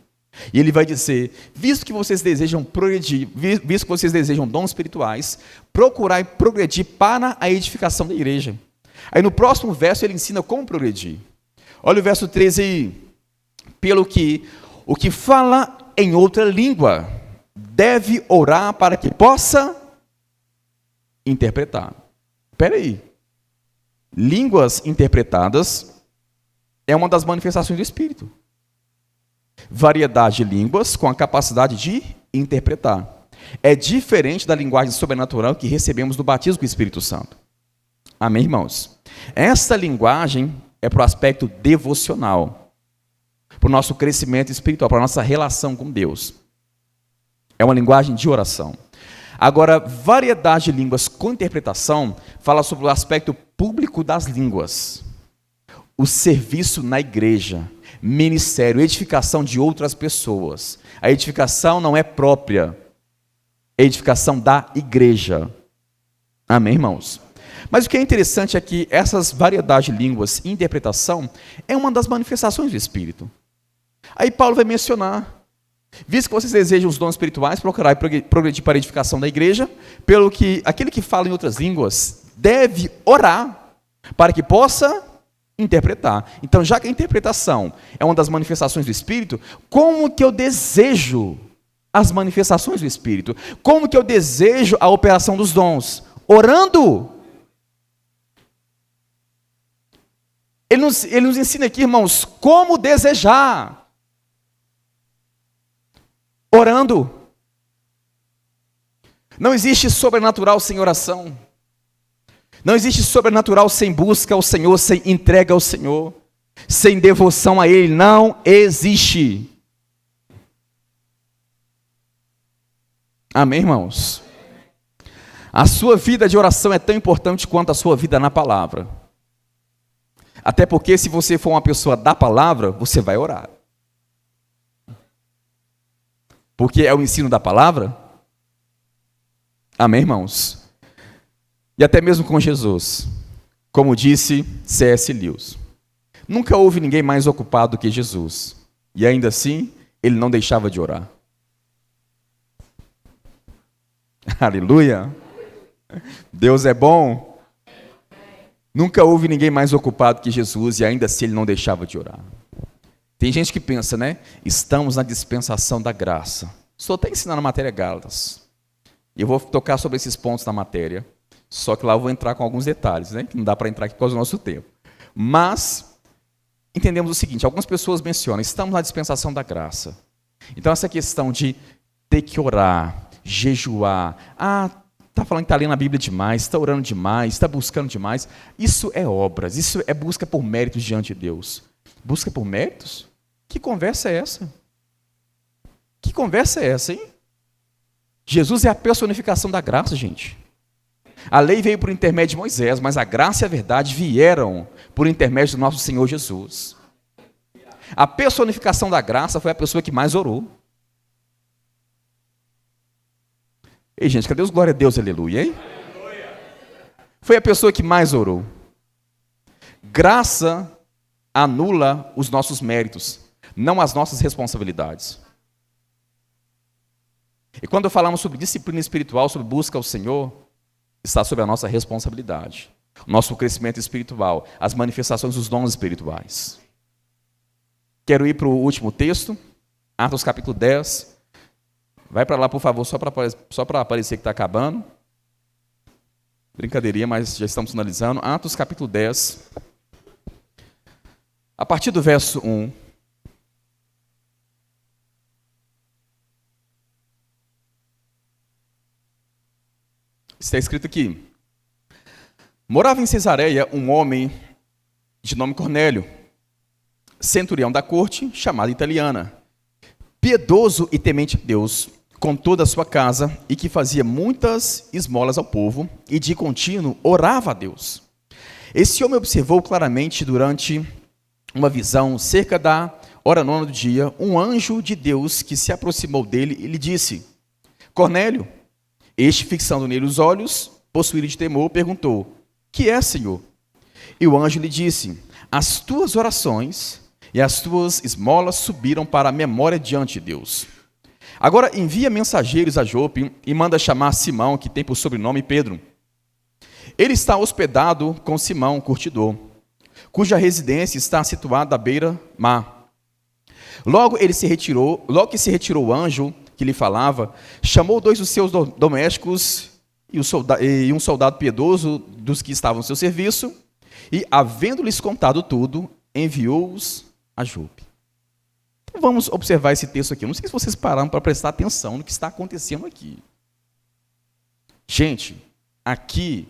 E ele vai dizer, visto que vocês desejam progredir, visto que vocês desejam dons espirituais, procurai progredir para a edificação da igreja. Aí no próximo verso ele ensina como progredir. Olha o verso 13 aí. Pelo que o que fala em outra língua deve orar para que possa interpretar. Espera aí. Línguas interpretadas é uma das manifestações do Espírito. Variedade de línguas com a capacidade de interpretar. É diferente da linguagem sobrenatural que recebemos do batismo com o Espírito Santo. Amém, irmãos? Esta linguagem é para o aspecto devocional, para o nosso crescimento espiritual, para a nossa relação com Deus. É uma linguagem de oração. Agora, variedade de línguas com interpretação fala sobre o aspecto público das línguas. O serviço na igreja, ministério, edificação de outras pessoas. A edificação não é própria, é a edificação da igreja. Amém, irmãos? Mas o que é interessante é que essas variedades de línguas e interpretação é uma das manifestações do Espírito. Aí Paulo vai mencionar, visto que vocês desejam os dons espirituais, procurai progredir para a edificação da igreja, pelo que aquele que fala em outras línguas deve orar para que possa interpretar. Então, já que a interpretação é uma das manifestações do Espírito, como que eu desejo as manifestações do Espírito? Como que eu desejo a operação dos dons? Orando. Ele nos ensina aqui, irmãos, como desejar. Orando. Não existe sobrenatural sem oração. Não existe sobrenatural sem busca ao Senhor, sem entrega ao Senhor, sem devoção a Ele. Não existe. Amém, irmãos? A sua vida de oração é tão importante quanto a sua vida na palavra. Até porque se você for uma pessoa da palavra, você vai orar. Porque é o ensino da palavra. Amém, irmãos? E até mesmo com Jesus, como disse C.S. Lewis, nunca houve ninguém mais ocupado que Jesus, e ainda assim, ele não deixava de orar. Aleluia! Deus é bom. Nunca houve ninguém mais ocupado que Jesus, e ainda assim ele não deixava de orar. Tem gente que pensa, né? Estamos na dispensação da graça. Só está ensinando a matéria Gálatas. E eu vou tocar sobre esses pontos na matéria. Só que lá eu vou entrar com alguns detalhes, né? Que não dá para entrar aqui por causa do nosso tempo. Mas, entendemos o seguinte, algumas pessoas mencionam, estamos na dispensação da graça. Então essa questão de ter que orar, jejuar, está falando que está lendo a Bíblia demais, está orando demais, está buscando demais, isso é obras, isso é busca por méritos diante de Deus. Busca por méritos? Que conversa é essa? Que conversa é essa, hein? Jesus é a personificação da graça, gente. A lei veio por intermédio de Moisés, mas a graça e a verdade vieram por intermédio do nosso Senhor Jesus. A personificação da graça foi a pessoa que mais orou. Ei, gente, cadê os glória a Deus, aleluia, hein? Foi a pessoa que mais orou. Graça anula os nossos méritos, não as nossas responsabilidades. E quando falamos sobre disciplina espiritual, sobre busca ao Senhor, está sob a nossa responsabilidade. O nosso crescimento espiritual, as manifestações dos dons espirituais. Quero ir para o último texto, Atos capítulo 10. Vai para lá, por favor, só para aparecer que está acabando. Brincadeirinha, mas já estamos finalizando. Atos capítulo 10. A partir do verso 1. Está escrito aqui: morava em Cesareia um homem de nome Cornélio, centurião da corte, chamado italiana, piedoso e temente a Deus, com toda a sua casa, e que fazia muitas esmolas ao povo, e de contínuo orava a Deus. Esse homem observou claramente durante uma visão, cerca da hora nona do dia, um anjo de Deus que se aproximou dele e lhe disse: Cornélio. Este, fixando nele os olhos, possuído de temor, perguntou: que é, Senhor? E o anjo lhe disse: as tuas orações e as tuas esmolas subiram para a memória diante de Deus. Agora envia mensageiros a Jope e manda chamar Simão, que tem por sobrenome Pedro. Ele está hospedado com Simão, curtidor, cuja residência está situada à beira-mar. Logo que se retirou o anjo que lhe falava, chamou 2 dos seus domésticos e um soldado piedoso dos que estavam no seu serviço, e, havendo-lhes contado tudo, enviou-os a Jope. Então, vamos observar esse texto aqui. Não sei se vocês pararam para prestar atenção no que está acontecendo aqui. Gente, aqui,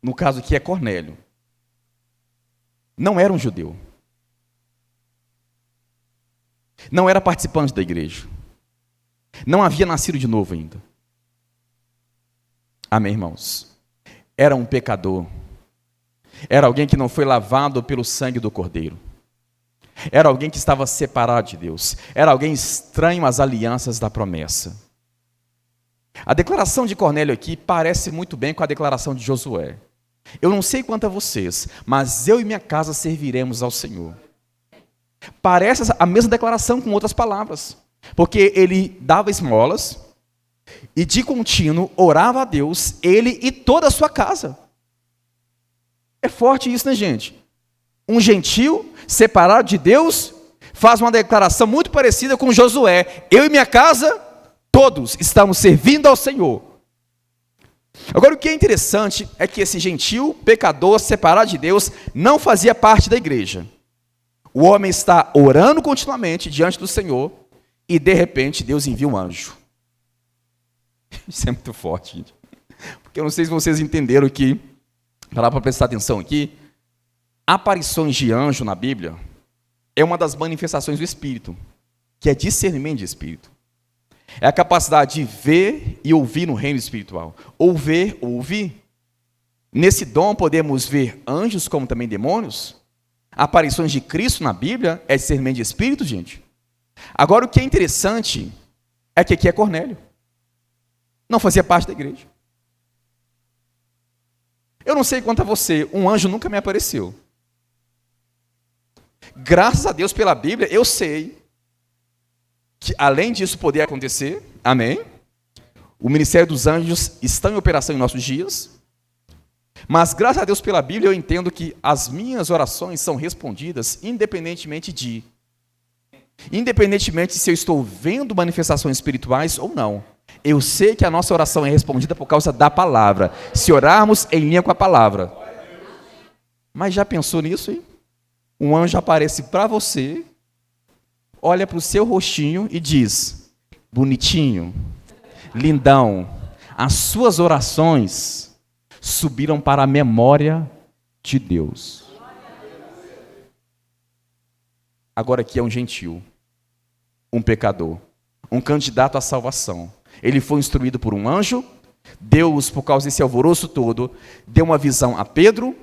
no caso aqui é Cornélio. Não era um judeu. Não era participante da igreja. Não havia nascido de novo ainda. Amém, irmãos? Era um pecador. Era alguém que não foi lavado pelo sangue do Cordeiro. Era alguém que estava separado de Deus. Era alguém estranho às alianças da promessa. A declaração de Cornélio aqui parece muito bem com a declaração de Josué. Eu não sei quanto a vocês, mas eu e minha casa serviremos ao Senhor. Parece a mesma declaração com outras palavras. Porque ele dava esmolas e de contínuo orava a Deus, ele e toda a sua casa. É forte isso, né, gente? Um gentil, separado de Deus, faz uma declaração muito parecida com Josué. Eu e minha casa, todos estamos servindo ao Senhor. Agora, o que é interessante é que esse gentil, pecador, separado de Deus, não fazia parte da igreja. O homem está orando continuamente diante do Senhor, e de repente Deus envia um anjo. Isso é muito forte, gente. Porque eu não sei se vocês entenderam que, para prestar atenção aqui, aparições de anjo na Bíblia é uma das manifestações do Espírito, que é discernimento de Espírito. É a capacidade de ver e ouvir no reino espiritual. Ou ver, ou ouvir. Nesse dom podemos ver anjos como também demônios. Aparições de Cristo na Bíblia é discernimento de Espírito, gente. Agora o que é interessante é que aqui é Cornélio. Não fazia parte da igreja. Eu não sei quanto a você, um anjo nunca me apareceu. Graças a Deus pela Bíblia, eu sei que além disso poder acontecer, amém? O ministério dos anjos está em operação em nossos dias, mas graças a Deus pela Bíblia eu entendo que as minhas orações são respondidas independentemente se eu estou vendo manifestações espirituais ou não. Eu sei que a nossa oração é respondida por causa da palavra, se orarmos em linha com a palavra. Mas já pensou nisso, hein? Um anjo aparece para você, olha para o seu rostinho e diz: bonitinho, lindão, as suas orações subiram para a memória de Deus. Agora aqui é um gentil, um pecador, um candidato à salvação. Ele foi instruído por um anjo. Deus, por causa desse alvoroço todo, deu uma visão a Pedro.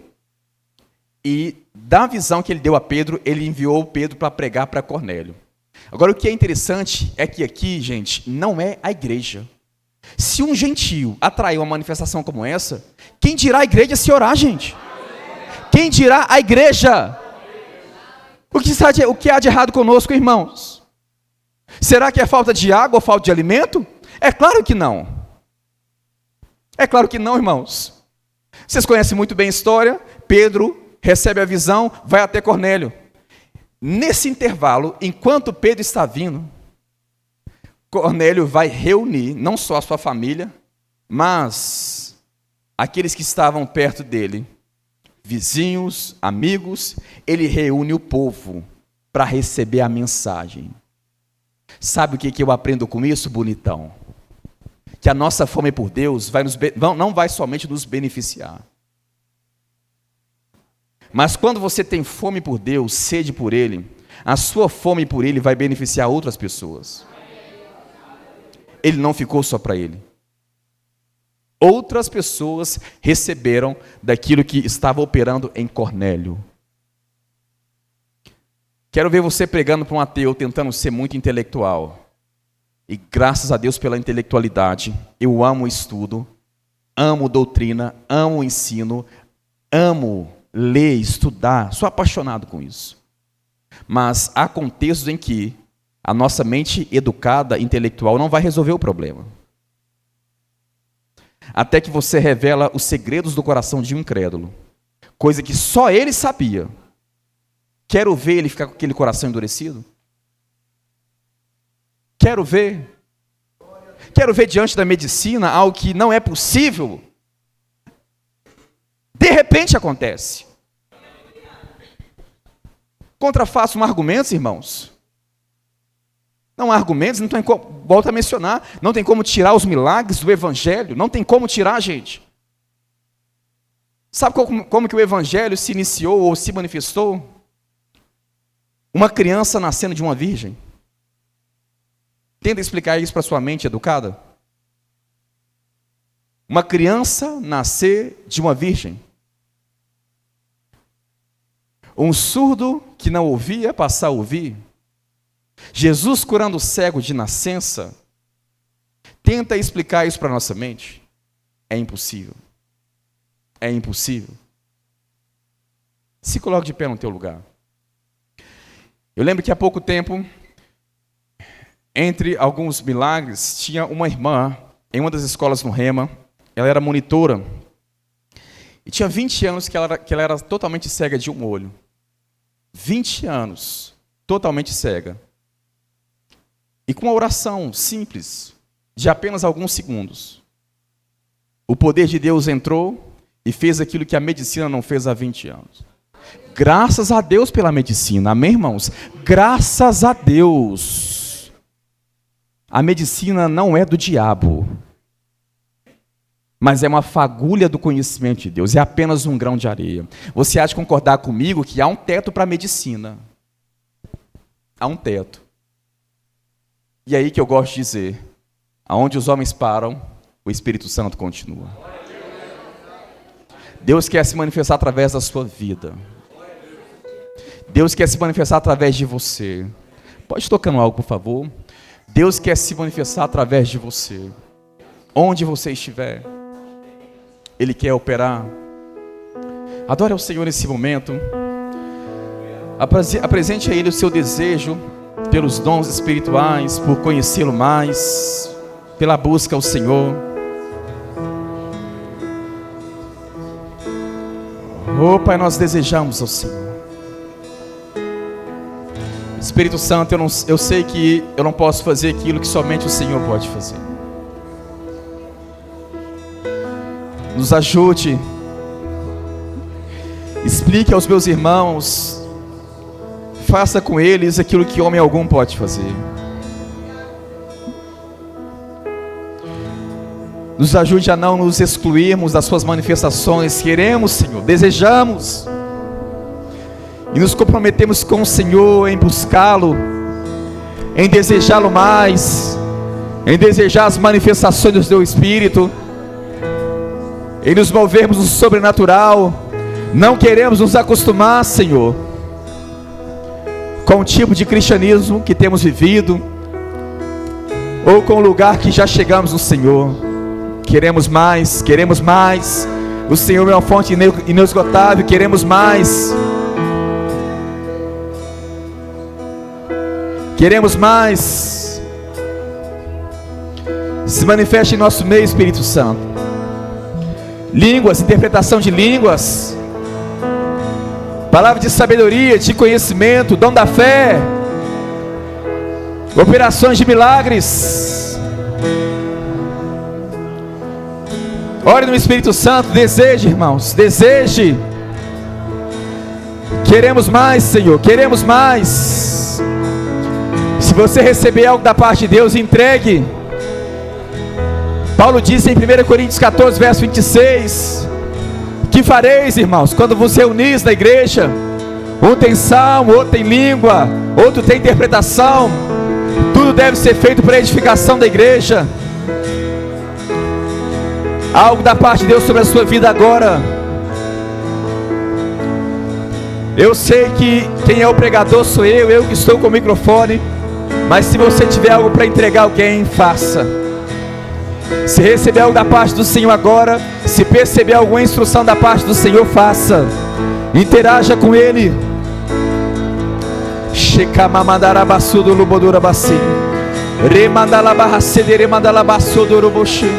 E da visão que ele deu a Pedro, ele enviou Pedro para pregar para Cornélio. Agora, o que é interessante é que aqui, gente, não é a igreja. Se um gentio atraiu uma manifestação como essa, quem dirá a igreja se orar, gente? Quem dirá a igreja? O que há de errado conosco, irmãos? Será que é falta de água ou falta de alimento? É claro que não. É claro que não, irmãos. Vocês conhecem muito bem a história. Pedro recebe a visão, vai até Cornélio. Nesse intervalo, enquanto Pedro está vindo, Cornélio vai reunir não só a sua família, mas aqueles que estavam perto dele, vizinhos, amigos. Ele reúne o povo para receber a mensagem. Sabe o que eu aprendo com isso, bonitão? Que a nossa fome por Deus não vai somente nos beneficiar. Mas quando você tem fome por Deus, sede por Ele, a sua fome por Ele vai beneficiar outras pessoas. Ele não ficou só para ele. Outras pessoas receberam daquilo que estava operando em Cornélio. Quero ver você pregando para um ateu, tentando ser muito intelectual. E graças a Deus pela intelectualidade, eu amo o estudo, amo doutrina, amo o ensino, amo ler, estudar, sou apaixonado com isso. Mas há contextos em que a nossa mente educada, intelectual, não vai resolver o problema. Até que você revela os segredos do coração de um incrédulo, coisa que só ele sabia. Quero ver ele ficar com aquele coração endurecido? Quero ver diante da medicina algo que não é possível. De repente acontece. Contrafaço argumentos, irmãos. Não há argumentos, não tem como, volto a mencionar, não tem como tirar os milagres do Evangelho, não tem como tirar, gente. Sabe como que o Evangelho se iniciou ou se manifestou? Uma criança nascendo de uma virgem. Tenta explicar isso para sua mente educada. Uma criança nascer de uma virgem. Um surdo que não ouvia passar a ouvir. Jesus curando o cego de nascença. Tenta explicar isso para a nossa mente. É impossível. É impossível. Se coloque de pé no teu lugar. Eu lembro que há pouco tempo, entre alguns milagres, tinha uma irmã em uma das escolas no Rema. Ela era monitora. E tinha 20 anos que ela era totalmente cega de um olho. 20 anos, totalmente cega. E com uma oração simples, de apenas alguns segundos, o poder de Deus entrou e fez aquilo que a medicina não fez há 20 anos. Graças a Deus pela medicina, amém, irmãos? Graças a Deus. A medicina não é do diabo. mas é uma fagulha do conhecimento de Deus, é apenas um grão de areia. Você há de concordar comigo que há um teto para a medicina. Há um teto. E é aí que eu gosto de dizer, aonde os homens param, o Espírito Santo continua. Deus quer se manifestar através da sua vida. Deus quer se manifestar através de você. Pode tocar no algo, por favor? Deus quer se manifestar através de você. Onde você estiver, Ele quer operar. Adore ao Senhor nesse momento. Apresente a Ele o seu desejo pelos dons espirituais, por conhecê-lo mais, pela busca ao Senhor. Oh, Pai, nós desejamos ao Senhor. Espírito Santo, eu sei que eu não posso fazer aquilo que somente o Senhor pode fazer. Nos ajude. Explique aos meus irmãos. Faça com eles aquilo que homem algum pode fazer. Nos ajude a não nos excluirmos das suas manifestações. Queremos, Senhor, desejamos. E nos comprometemos com o Senhor em buscá-lo, em desejá-lo mais, em desejar as manifestações do Teu Espírito, em nos movermos no sobrenatural. Não queremos nos acostumar, Senhor, com o tipo de cristianismo que temos vivido, ou com o lugar que já chegamos no Senhor. Queremos mais, queremos mais. O Senhor é uma fonte inesgotável, queremos mais. Queremos mais. Se manifeste em nosso meio, Espírito Santo. Línguas, interpretação de línguas, palavra de sabedoria, de conhecimento, dom da fé, operações de milagres. Ore no Espírito Santo, deseje, irmãos, deseje. Queremos mais, Senhor, queremos mais. Se você receber algo da parte de Deus, entregue. Paulo disse em 1 Coríntios 14, verso 26: que fareis, irmãos, quando vos reunis na igreja? Um tem salmo, outro tem língua, outro tem interpretação. Tudo deve ser feito para a edificação da igreja. Algo da parte de Deus sobre a sua vida agora. Eu sei que quem é o pregador sou eu que estou com o microfone. Mas se você tiver algo para entregar a alguém, faça. Se receber algo da parte do Senhor agora, se perceber alguma instrução da parte do Senhor, faça. Interaja com Ele. Shekamamandarabassudo lubodurabassi. Remandalabarracede remandalabassudo ruboshi.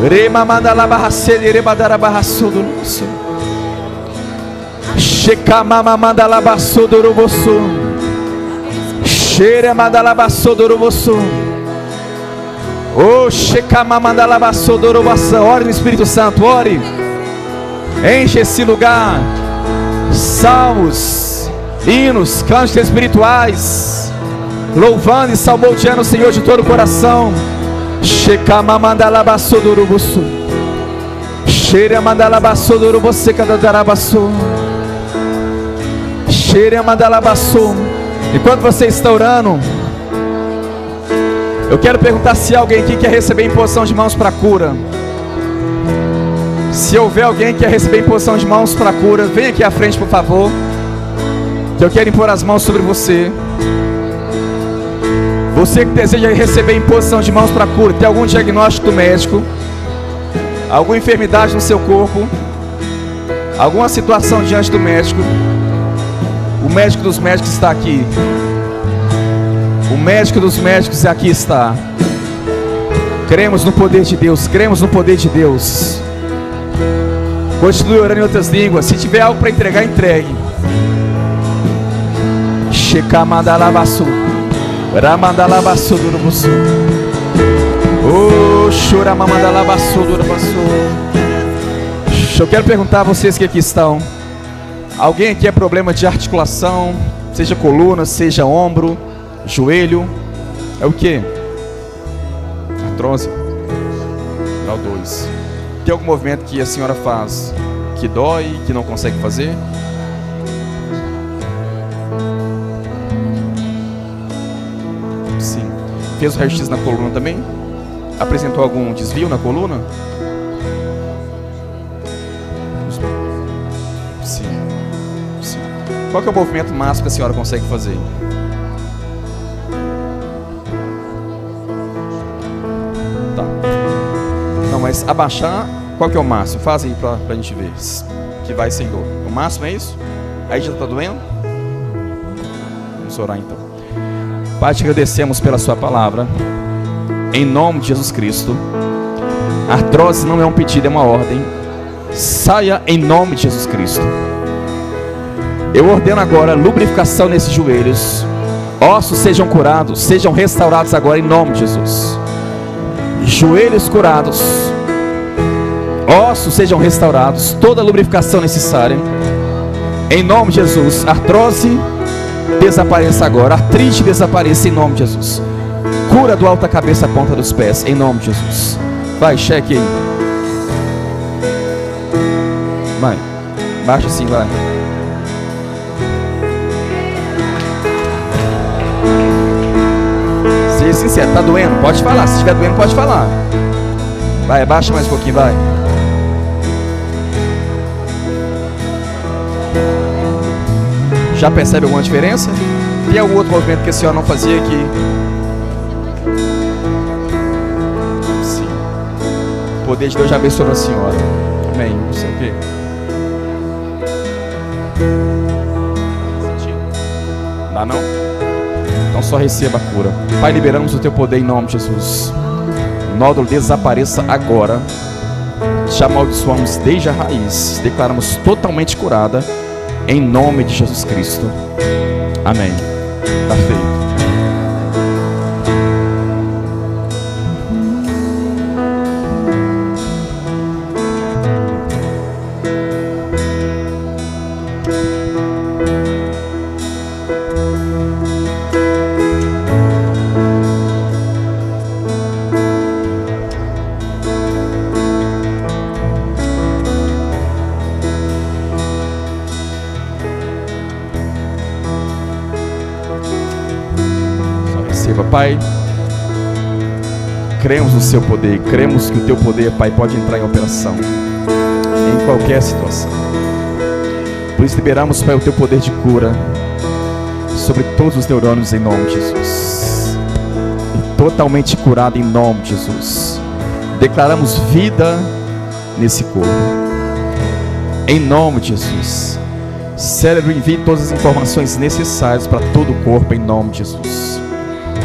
Remamandalabarracede remandalabarrassudo rubosu. Shekamamamandalabassudo rubosu. Oh, ore no Espírito Santo, ore. Enche esse lugar. Salmos, hinos, cânticos espirituais, louvando e salmodiando o Senhor de todo o coração. Enquanto você está orando, eu quero perguntar se alguém aqui quer receber imposição de mãos para cura. Se houver alguém que quer receber imposição de mãos para cura, vem aqui à frente, por favor, que eu quero impor as mãos sobre você. Você que deseja receber imposição de mãos para cura, tem algum diagnóstico médico, alguma enfermidade no seu corpo, alguma situação diante do médico, o médico dos médicos está aqui. O médico dos médicos aqui está. Cremos no poder de Deus, cremos no poder de Deus. Continue orando em outras línguas. Se tiver algo para entregar, entregue. Shekamandalabasu, Ramandalabasu durubusu. Oh, Shoramamandalabasu durubasu. Eu quero perguntar a vocês que aqui estão. Alguém aqui é problema de articulação, seja coluna, seja ombro, joelho, é o que? Artrose. Dá o 2. Tem algum movimento que a senhora faz que dói, que não consegue fazer? Sim. Fez o raio-x na coluna também? Apresentou algum desvio na coluna? Sim. Sim. Qual que é o movimento máximo que a senhora consegue fazer? Tá. Não, mas abaixar, qual que é o máximo? Faz aí pra gente ver. Que vai sem dor. O máximo é isso? Aí já tá doendo? Vamos orar então. Pai, te agradecemos pela sua palavra. Em nome de Jesus Cristo. Artrose não é um pedido, é uma ordem. Saia em nome de Jesus Cristo. Eu ordeno agora lubrificação nesses joelhos. Ossos sejam curados, sejam restaurados agora em nome de Jesus. Joelhos curados, ossos sejam restaurados, toda a lubrificação necessária em nome de Jesus. Artrose desapareça agora, artrite desapareça em nome de Jesus. Cura do alto da cabeça à ponta dos pés em nome de Jesus. Vai, cheque aí. Vai, baixa assim, vai. Seja sincero, tá doendo? Pode falar, se estiver doendo pode falar. Vai, abaixa mais um pouquinho, vai. Já percebe alguma diferença? Tem algum outro movimento que a senhora não fazia aqui? Sim. O poder de Deus já veio sobre a senhora. Amém. Não sei o quê. Dá não? Então só receba a cura. Pai, liberamos o teu poder em nome de Jesus. O nódulo desapareça agora. Te amaldiçoamos desde a raiz. Declaramos totalmente curada em nome de Jesus Cristo. Amém. Está feito. Pai, cremos no seu poder, cremos que o teu poder, Pai, pode entrar em operação em qualquer situação. Por isso liberamos, Pai, o teu poder de cura sobre todos os neurônios em nome de Jesus. E totalmente curado em nome de Jesus. Declaramos vida nesse corpo em nome de Jesus. Cérebro, envie todas as informações necessárias para todo o corpo em nome de Jesus.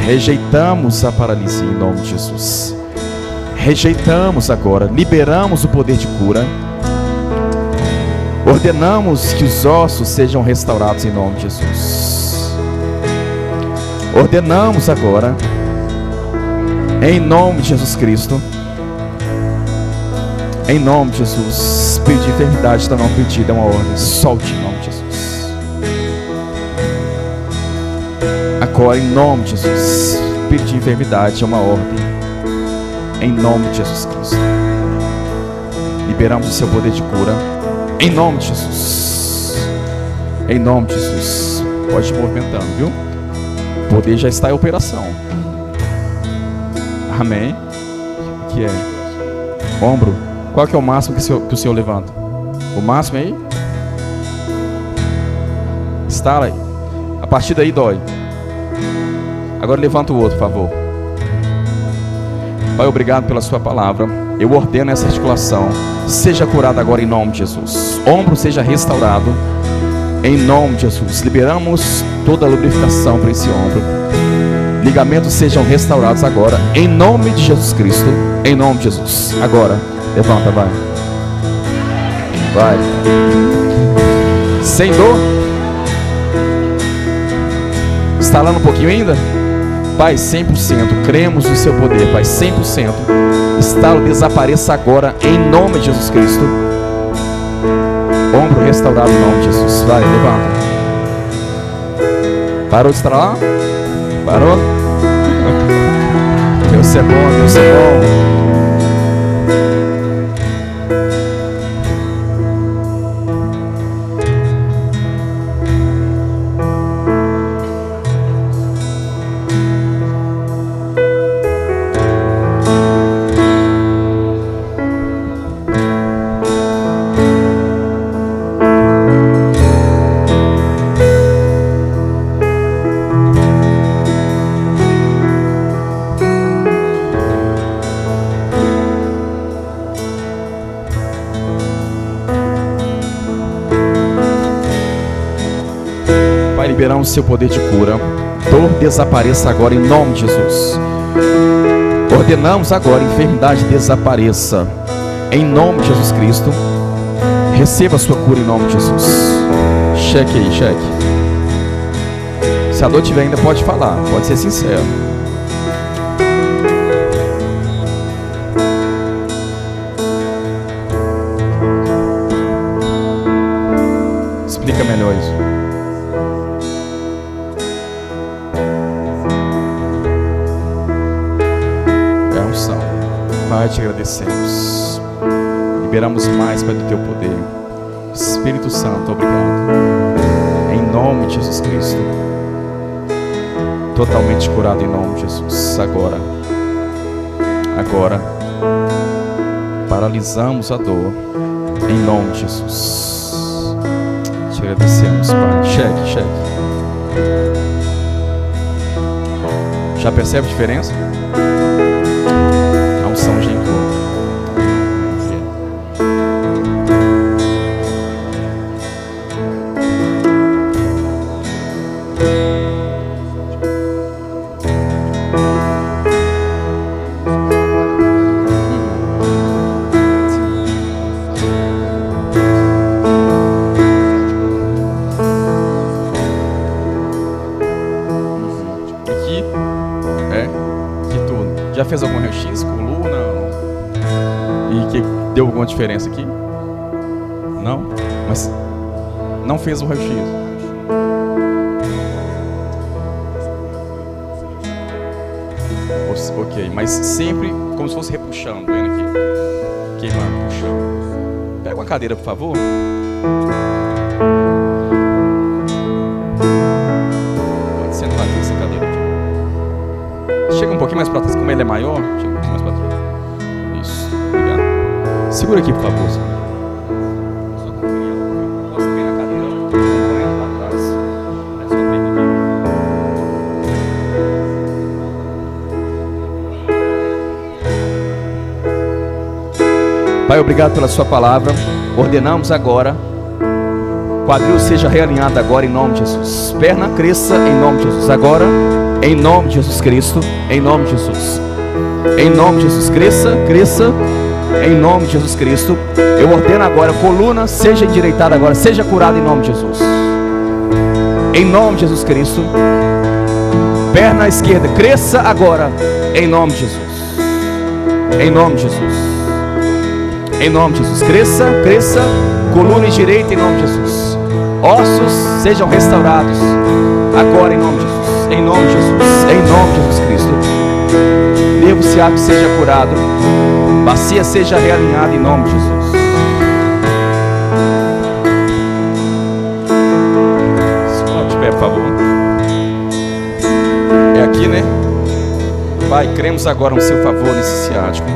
Rejeitamos a paralisia em nome de Jesus. Rejeitamos agora, liberamos o poder de cura. Ordenamos que os ossos sejam restaurados em nome de Jesus. Ordenamos agora, em nome de Jesus Cristo, em nome de Jesus, espírito de enfermidade está não pedido, é uma ordem, solte em nome de Jesus. Agora, em nome de Jesus, espírito de enfermidade é uma ordem, em nome de Jesus Cristo. Liberamos o seu poder de cura, em nome de Jesus. Em nome de Jesus. Pode ir movimentando, viu? O poder já está em operação. Amém. O que é? Ombro. Qual que é o máximo que o senhor levanta? O máximo aí? Estala aí. A partir daí dói. Agora levanta o outro, por favor. Pai, obrigado pela sua palavra. Eu ordeno essa articulação seja curada agora em nome de Jesus. Ombro seja restaurado em nome de Jesus. Liberamos toda a lubrificação para esse ombro. Ligamentos sejam restaurados agora em nome de Jesus Cristo. Em nome de Jesus. Agora, levanta, vai. Vai. Sem dor. Estalando um pouquinho ainda? Pai, 100%, cremos no seu poder, Pai, 100%. Estalo desapareça agora em nome de Jesus Cristo. Ombro restaurado em nome de Jesus. Vai, levanta. Parou de estalar? Parou? Deus é bom, Deus é bom. liberamos o seu poder de cura. Dor desapareça agora em nome de Jesus. Ordenamos agora, enfermidade desapareça em nome de Jesus Cristo. Receba a sua cura em nome de Jesus. Cheque aí, cheque. Se a dor tiver ainda, pode falar, pode ser sincero. Explica melhor isso. É a unção. Pai, te agradecemos. Liberamos mais, Pai, do teu poder. Espírito Santo, obrigado. Em nome de Jesus Cristo. Totalmente curado em nome de Jesus. Agora. Paralisamos a dor. Em nome de Jesus. Te agradecemos, Pai. Cheque. Já percebe a diferença? A unção já entrou. Já fez algum raio-x, coluna? E que deu alguma diferença aqui? Não? Mas não fez o raio-x? Ok, mas sempre como se fosse repuxando, vendo aqui? Queimando, puxando. Pega uma cadeira, por favor. Pode sentar aqui nessa cadeira aqui. Chega um pouquinho mais para trás, como ele é maior. Chega um pouquinho mais para trás. Isso, obrigado. Segura aqui, por favor. Só conferir, posso bem na cadeira, acompanhando lá atrás. É só bem aqui. Pai, obrigado pela sua palavra. Ordenamos agora. Quadril seja realinhado agora em nome de Jesus. Perna cresça em nome de Jesus. Agora. Em nome de Jesus Cristo, em nome de Jesus. Em nome de Jesus, cresça. Em nome de Jesus Cristo. Eu ordeno agora, coluna seja endireitada agora, seja curada em nome de Jesus. Em nome de Jesus Cristo. Perna esquerda, cresça agora, em nome de Jesus. Em nome de Jesus. Em nome de Jesus, cresça. Coluna direita em nome de Jesus. Ossos sejam restaurados agora em nome de Jesus. Em nome de Jesus, em nome de Jesus Cristo. Nervo ciático seja curado. Bacia seja realinhada em nome de Jesus. Se coloque de pé, por favor. É aqui, né? Pai, cremos agora no seu favor nesse ciático.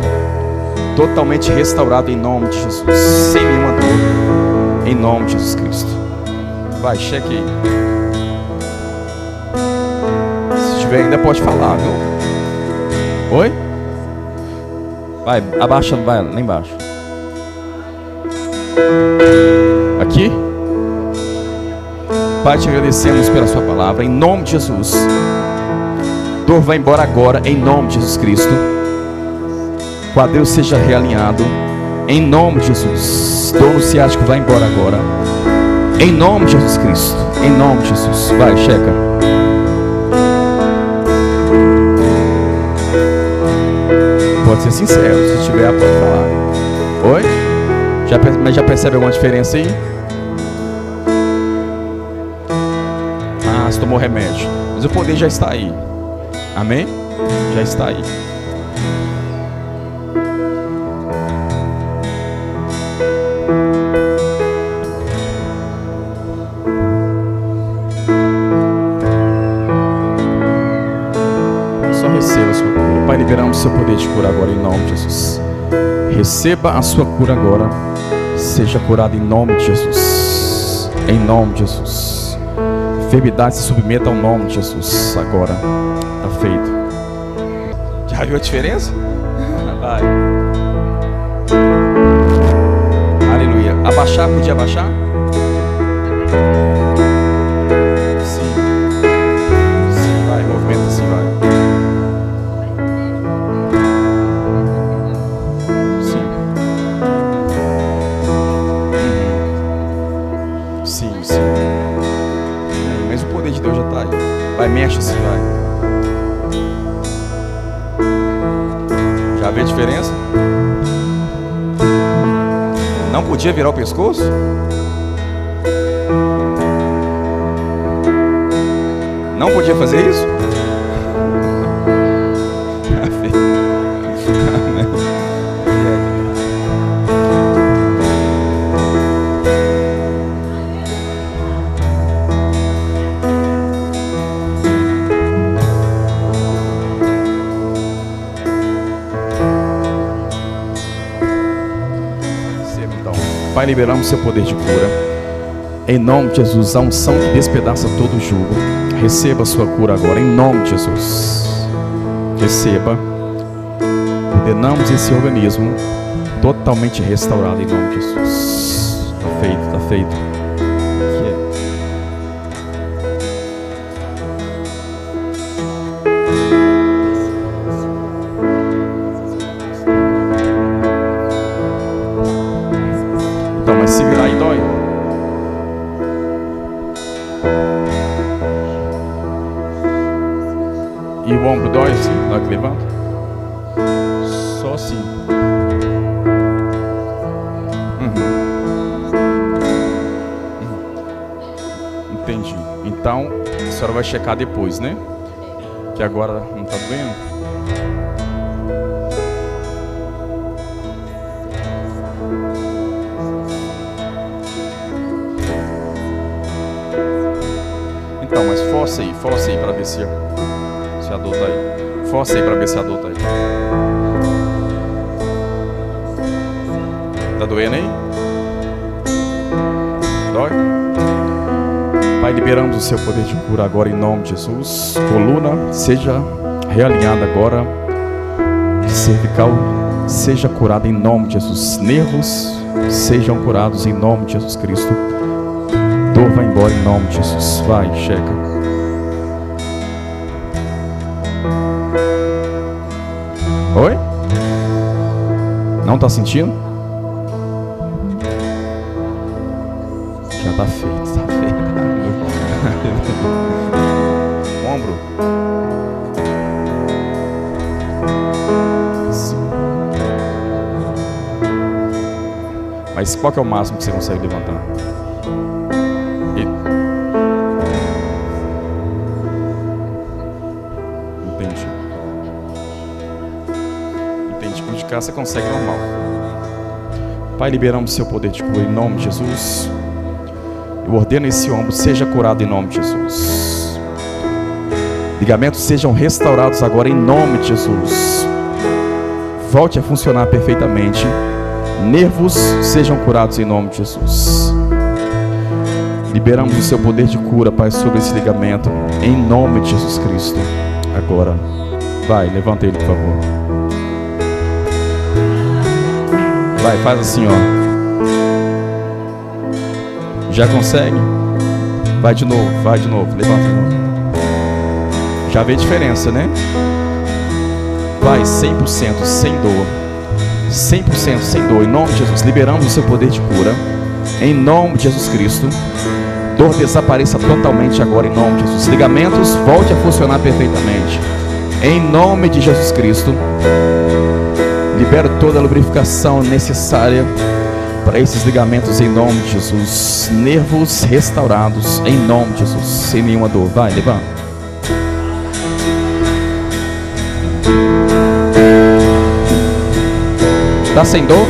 Totalmente restaurado em nome de Jesus. Sem nenhuma dor. Em nome de Jesus Cristo. Vai, cheque aí. Ainda pode falar, viu? Oi? Vai, abaixa, vai lá embaixo. Aqui? Pai, te agradecemos pela sua palavra, em nome de Jesus. Dor vai embora agora, em nome de Jesus Cristo. Quadril seja realinhado, em nome de Jesus. Dor no ciático vai embora agora, em nome de Jesus Cristo. Em nome de Jesus. Vai, checa. Pode ser sincero, se tiver, pode falar. Oi? Mas já percebe alguma diferença aí? Ah, você tomou remédio. Mas o poder já está aí. Amém? Já está aí. Só receba a sua cura. Pai, liberamos o seu poder de cura agora em nome de Jesus. Receba a sua cura agora. Seja curado em nome de Jesus. Em nome de Jesus. Enfermidade se submeta ao nome de Jesus. Agora está feito. Já viu a diferença? Vai. Aleluia. Abaixar, podia abaixar? Sim. Vai, mexe-se, vai. Já vê a diferença? Não podia virar o pescoço? Não podia fazer isso? Pai, liberamos seu poder de cura. Em nome de Jesus, a unção que despedaça todo o jugo. Receba a sua cura agora, em nome de Jesus. Receba. Ordenamos esse organismo totalmente restaurado, em nome de Jesus. Está feito, está feito. Se virar aí dói. E o ombro dói assim, na hora que levanta? Só assim. Entendi. Então, a senhora vai checar depois, né? Que agora não tá doendo. Então, mas força aí pra ver se a dor tá aí. Força aí pra ver se a dor tá aí. Tá doendo aí? Dói? Pai, liberamos o seu poder de cura agora em nome de Jesus. Coluna seja realinhada agora. Cervical seja curada em nome de Jesus. Nervos sejam curados em nome de Jesus Cristo. Dor vai embora em nome de Jesus. Vai, checa. Oi? Não tá sentindo? Já tá feito, tá feito. Ombro. Sim. Mas qual que é o máximo que você consegue levantar? Você consegue normal. Pai, liberamos seu poder de cura em nome de Jesus. Eu ordeno esse ombro seja curado em nome de Jesus. Ligamentos sejam restaurados agora em nome de Jesus. Volte a funcionar perfeitamente. Nervos sejam curados em nome de Jesus. Liberamos o seu poder de cura, Pai, sobre esse ligamento em nome de Jesus Cristo. Agora, vai, levanta ele, por favor. Vai, faz assim, ó. Já consegue? Vai de novo, levanta de novo. Já vê a diferença, né? Vai, 100% sem dor. 100% sem dor, em nome de Jesus. Liberamos o seu poder de cura em nome de Jesus Cristo. Dor desapareça totalmente agora em nome de Jesus. Ligamentos volte a funcionar perfeitamente em nome de Jesus Cristo. Libero toda a lubrificação necessária para esses ligamentos em nome de Jesus. Nervos restaurados em nome de Jesus. Sem nenhuma dor. Vai, levanta. Tá sem dor?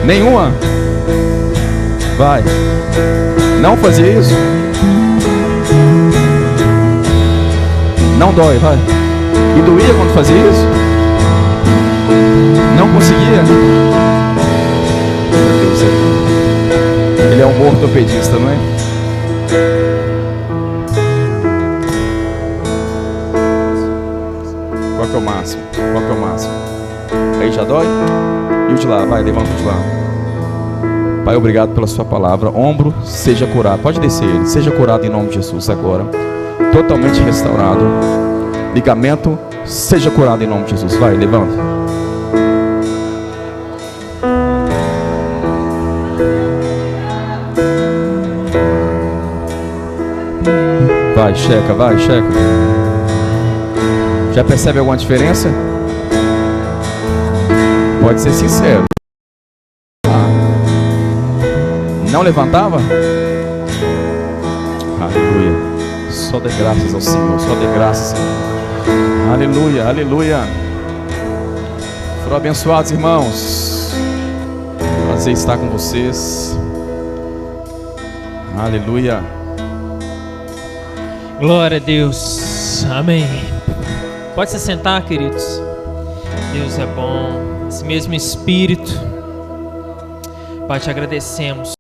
Nenhuma? Vai. Não fazia isso? Não dói, vai. E doía quando fazia isso? Não conseguia? Meu Deus, ele é um ortopedista, não é? Qual que é o máximo? Qual que é o máximo? Aí já dói? E o de lá? Vai, levanta o de lá. Pai, obrigado pela sua palavra. Ombro, seja curado. Pode descer ele. Seja curado em nome de Jesus agora. Totalmente restaurado. Ligamento, seja curado em nome de Jesus. Vai, levanta. Vai, checa, vai, checa. Já percebe alguma diferença? Pode ser sincero. Não levantava? Aleluia. Só dê graças ao Senhor, só dê graças. Aleluia, aleluia. Foram abençoados, irmãos. Prazer estar com vocês. Aleluia. Glória a Deus. Amém. Pode se sentar, queridos. Deus é bom. Esse mesmo Espírito. Pai, te agradecemos.